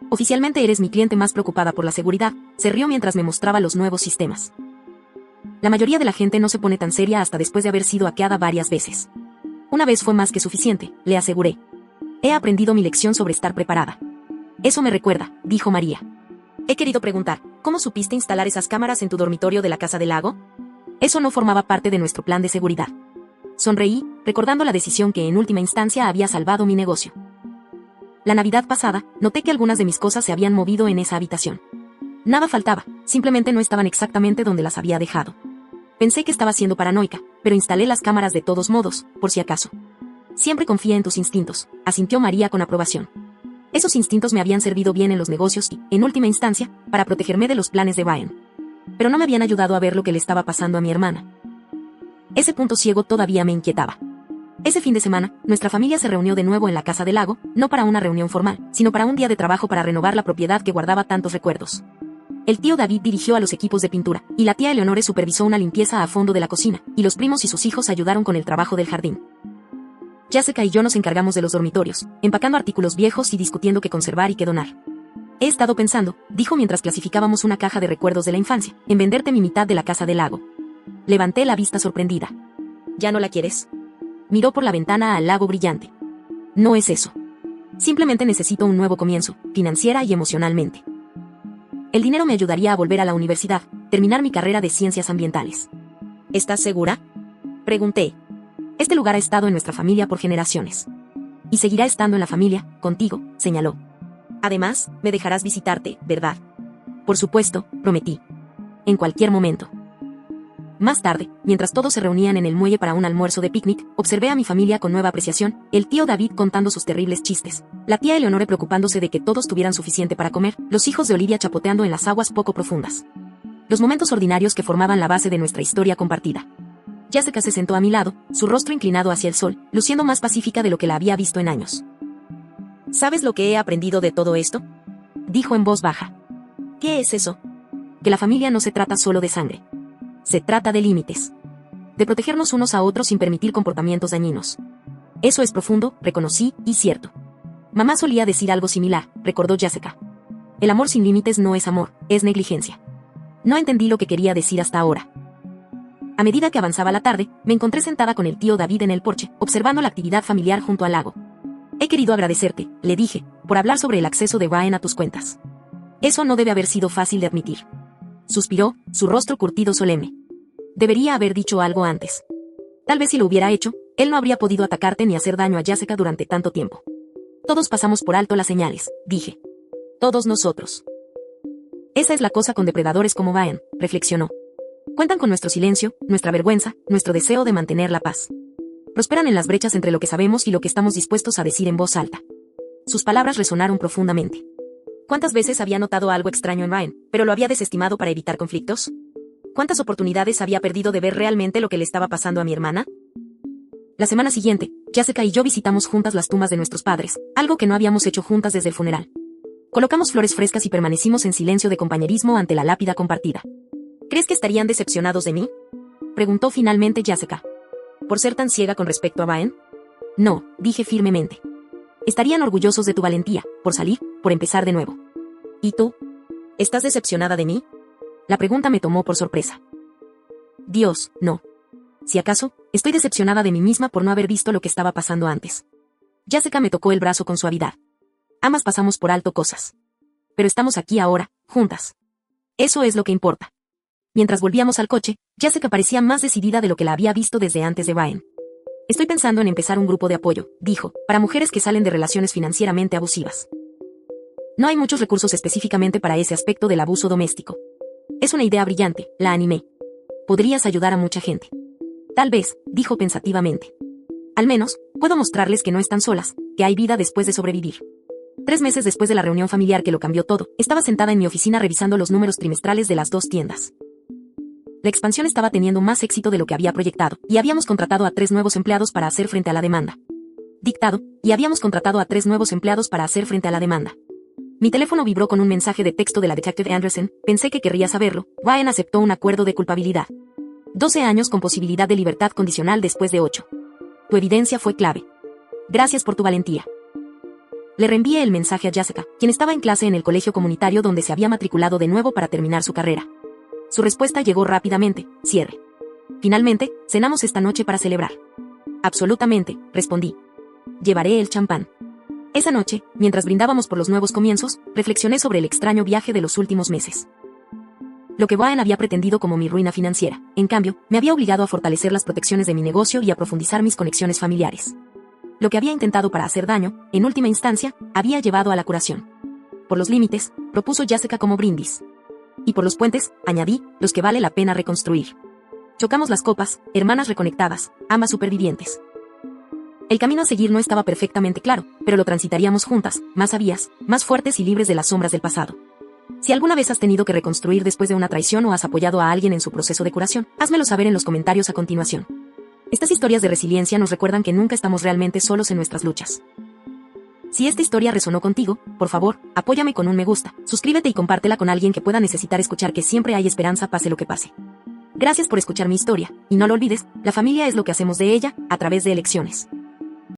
Oficialmente eres mi cliente más preocupada por la seguridad, se rió mientras me mostraba los nuevos sistemas. La mayoría de la gente no se pone tan seria hasta después de haber sido hackeada varias veces. Una vez fue más que suficiente, le aseguré. He aprendido mi lección sobre estar preparada. Eso me recuerda, dijo María. He querido preguntar, ¿cómo supiste instalar esas cámaras en tu dormitorio de la Casa del Lago? Eso no formaba parte de nuestro plan de seguridad. Sonreí, recordando la decisión que en última instancia había salvado mi negocio. La Navidad pasada, noté que algunas de mis cosas se habían movido en esa habitación. Nada faltaba, simplemente no estaban exactamente donde las había dejado. Pensé que estaba siendo paranoica, pero instalé las cámaras de todos modos, por si acaso. Siempre confía en tus instintos, asintió María con aprobación. Esos instintos me habían servido bien en los negocios y, en última instancia, para protegerme de los planes de Brian. Pero no me habían ayudado a ver lo que le estaba pasando a mi hermana. Ese punto ciego todavía me inquietaba. Ese fin de semana, nuestra familia se reunió de nuevo en la casa del lago, no para una reunión formal, sino para un día de trabajo para renovar la propiedad que guardaba tantos recuerdos. El tío David dirigió a los equipos de pintura, y la tía Eleonore supervisó una limpieza a fondo de la cocina, y los primos y sus hijos ayudaron con el trabajo del jardín. Jessica y yo nos encargamos de los dormitorios, empacando artículos viejos y discutiendo qué conservar y qué donar. He estado pensando, dijo mientras clasificábamos una caja de recuerdos de la infancia, en venderte mi mitad de la casa del lago. Levanté la vista sorprendida. ¿Ya no la quieres? Miró por la ventana al lago brillante. No es eso. Simplemente necesito un nuevo comienzo, financiera y emocionalmente. El dinero me ayudaría a volver a la universidad, terminar mi carrera de ciencias ambientales. ¿Estás segura? Pregunté. Este lugar ha estado en nuestra familia por generaciones. Y seguirá estando en la familia, contigo, señaló. Además, me dejarás visitarte, ¿verdad? Por supuesto, prometí. En cualquier momento. Más tarde, mientras todos se reunían en el muelle para un almuerzo de picnic, observé a mi familia con nueva apreciación, el tío David contando sus terribles chistes, la tía Eleonore preocupándose de que todos tuvieran suficiente para comer, los hijos de Olivia chapoteando en las aguas poco profundas. Los momentos ordinarios que formaban la base de nuestra historia compartida. Jessica se sentó a mi lado, su rostro inclinado hacia el sol, luciendo más pacífica de lo que la había visto en años. ¿Sabes lo que he aprendido de todo esto? Dijo en voz baja. ¿Qué es eso? Que la familia no se trata solo de sangre. Se trata de límites. De protegernos unos a otros sin permitir comportamientos dañinos. Eso es profundo, reconocí, y cierto. Mamá solía decir algo similar, recordó Jessica. El amor sin límites no es amor, es negligencia. No entendí lo que quería decir hasta ahora. A medida que avanzaba la tarde, me encontré sentada con el tío David en el porche, observando la actividad familiar junto al lago. He querido agradecerte, le dije, por hablar sobre el acceso de Brian a tus cuentas. Eso no debe haber sido fácil de admitir. Suspiró, su rostro curtido solemne. Debería haber dicho algo antes. Tal vez si lo hubiera hecho, él no habría podido atacarte ni hacer daño a Jessica durante tanto tiempo. Todos pasamos por alto las señales, dije. Todos nosotros. Esa es la cosa con depredadores como Brian, reflexionó. Cuentan con nuestro silencio, nuestra vergüenza, nuestro deseo de mantener la paz. Prosperan en las brechas entre lo que sabemos y lo que estamos dispuestos a decir en voz alta. Sus palabras resonaron profundamente. ¿Cuántas veces había notado algo extraño en Brian, pero lo había desestimado para evitar conflictos? ¿Cuántas oportunidades había perdido de ver realmente lo que le estaba pasando a mi hermana? La semana siguiente, Jessica y yo visitamos juntas las tumbas de nuestros padres, algo que no habíamos hecho juntas desde el funeral. Colocamos flores frescas y permanecimos en silencio de compañerismo ante la lápida compartida. ¿Crees que estarían decepcionados de mí? Preguntó finalmente Jessica. ¿Por ser tan ciega con respecto a Brian? No, dije firmemente. Estarían orgullosos de tu valentía, por salir, por empezar de nuevo. ¿Y tú? ¿Estás decepcionada de mí? La pregunta me tomó por sorpresa. Dios, no. Si acaso, estoy decepcionada de mí misma por no haber visto lo que estaba pasando antes. Jessica me tocó el brazo con suavidad. Ambas pasamos por alto cosas. Pero estamos aquí ahora, juntas. Eso es lo que importa. Mientras volvíamos al coche, Jessica parecía más decidida de lo que la había visto desde antes de Brian. Estoy pensando en empezar un grupo de apoyo, dijo, para mujeres que salen de relaciones financieramente abusivas. No hay muchos recursos específicamente para ese aspecto del abuso doméstico. Es una idea brillante, la animé. Podrías ayudar a mucha gente. Tal vez, dijo pensativamente. Al menos, puedo mostrarles que no están solas, que hay vida después de sobrevivir. 3 meses después de la reunión familiar que lo cambió todo, estaba sentada en mi oficina revisando los números trimestrales de las 2 tiendas. La expansión estaba teniendo más éxito de lo que había proyectado, y habíamos contratado a 3 nuevos empleados para hacer frente a la demanda. Mi teléfono vibró con un mensaje de texto de la Detective Anderson, pensé que querría saberlo, Brian aceptó un acuerdo de culpabilidad. 12 años con posibilidad de libertad condicional después de 8. Tu evidencia fue clave. Gracias por tu valentía. Le reenvié el mensaje a Jessica, quien estaba en clase en el colegio comunitario donde se había matriculado de nuevo para terminar su carrera. Su respuesta llegó rápidamente, cierre. Finalmente, cenamos esta noche para celebrar. Absolutamente, respondí. Llevaré el champán. Esa noche, mientras brindábamos por los nuevos comienzos, reflexioné sobre el extraño viaje de los últimos meses. Lo que Brian había pretendido como mi ruina financiera, en cambio, me había obligado a fortalecer las protecciones de mi negocio y a profundizar mis conexiones familiares. Lo que había intentado para hacer daño, en última instancia, había llevado a la curación. Por los límites, propuso Jessica como brindis. Y por los puentes, añadí, los que vale la pena reconstruir. Chocamos las copas, hermanas reconectadas, ambas supervivientes. El camino a seguir no estaba perfectamente claro, pero lo transitaríamos juntas, más sabias, más fuertes y libres de las sombras del pasado. Si alguna vez has tenido que reconstruir después de una traición o has apoyado a alguien en su proceso de curación, házmelo saber en los comentarios a continuación. Estas historias de resiliencia nos recuerdan que nunca estamos realmente solos en nuestras luchas. Si esta historia resonó contigo, por favor, apóyame con un me gusta, suscríbete y compártela con alguien que pueda necesitar escuchar que siempre hay esperanza pase lo que pase. Gracias por escuchar mi historia, y no lo olvides, la familia es lo que hacemos de ella, a través de elecciones.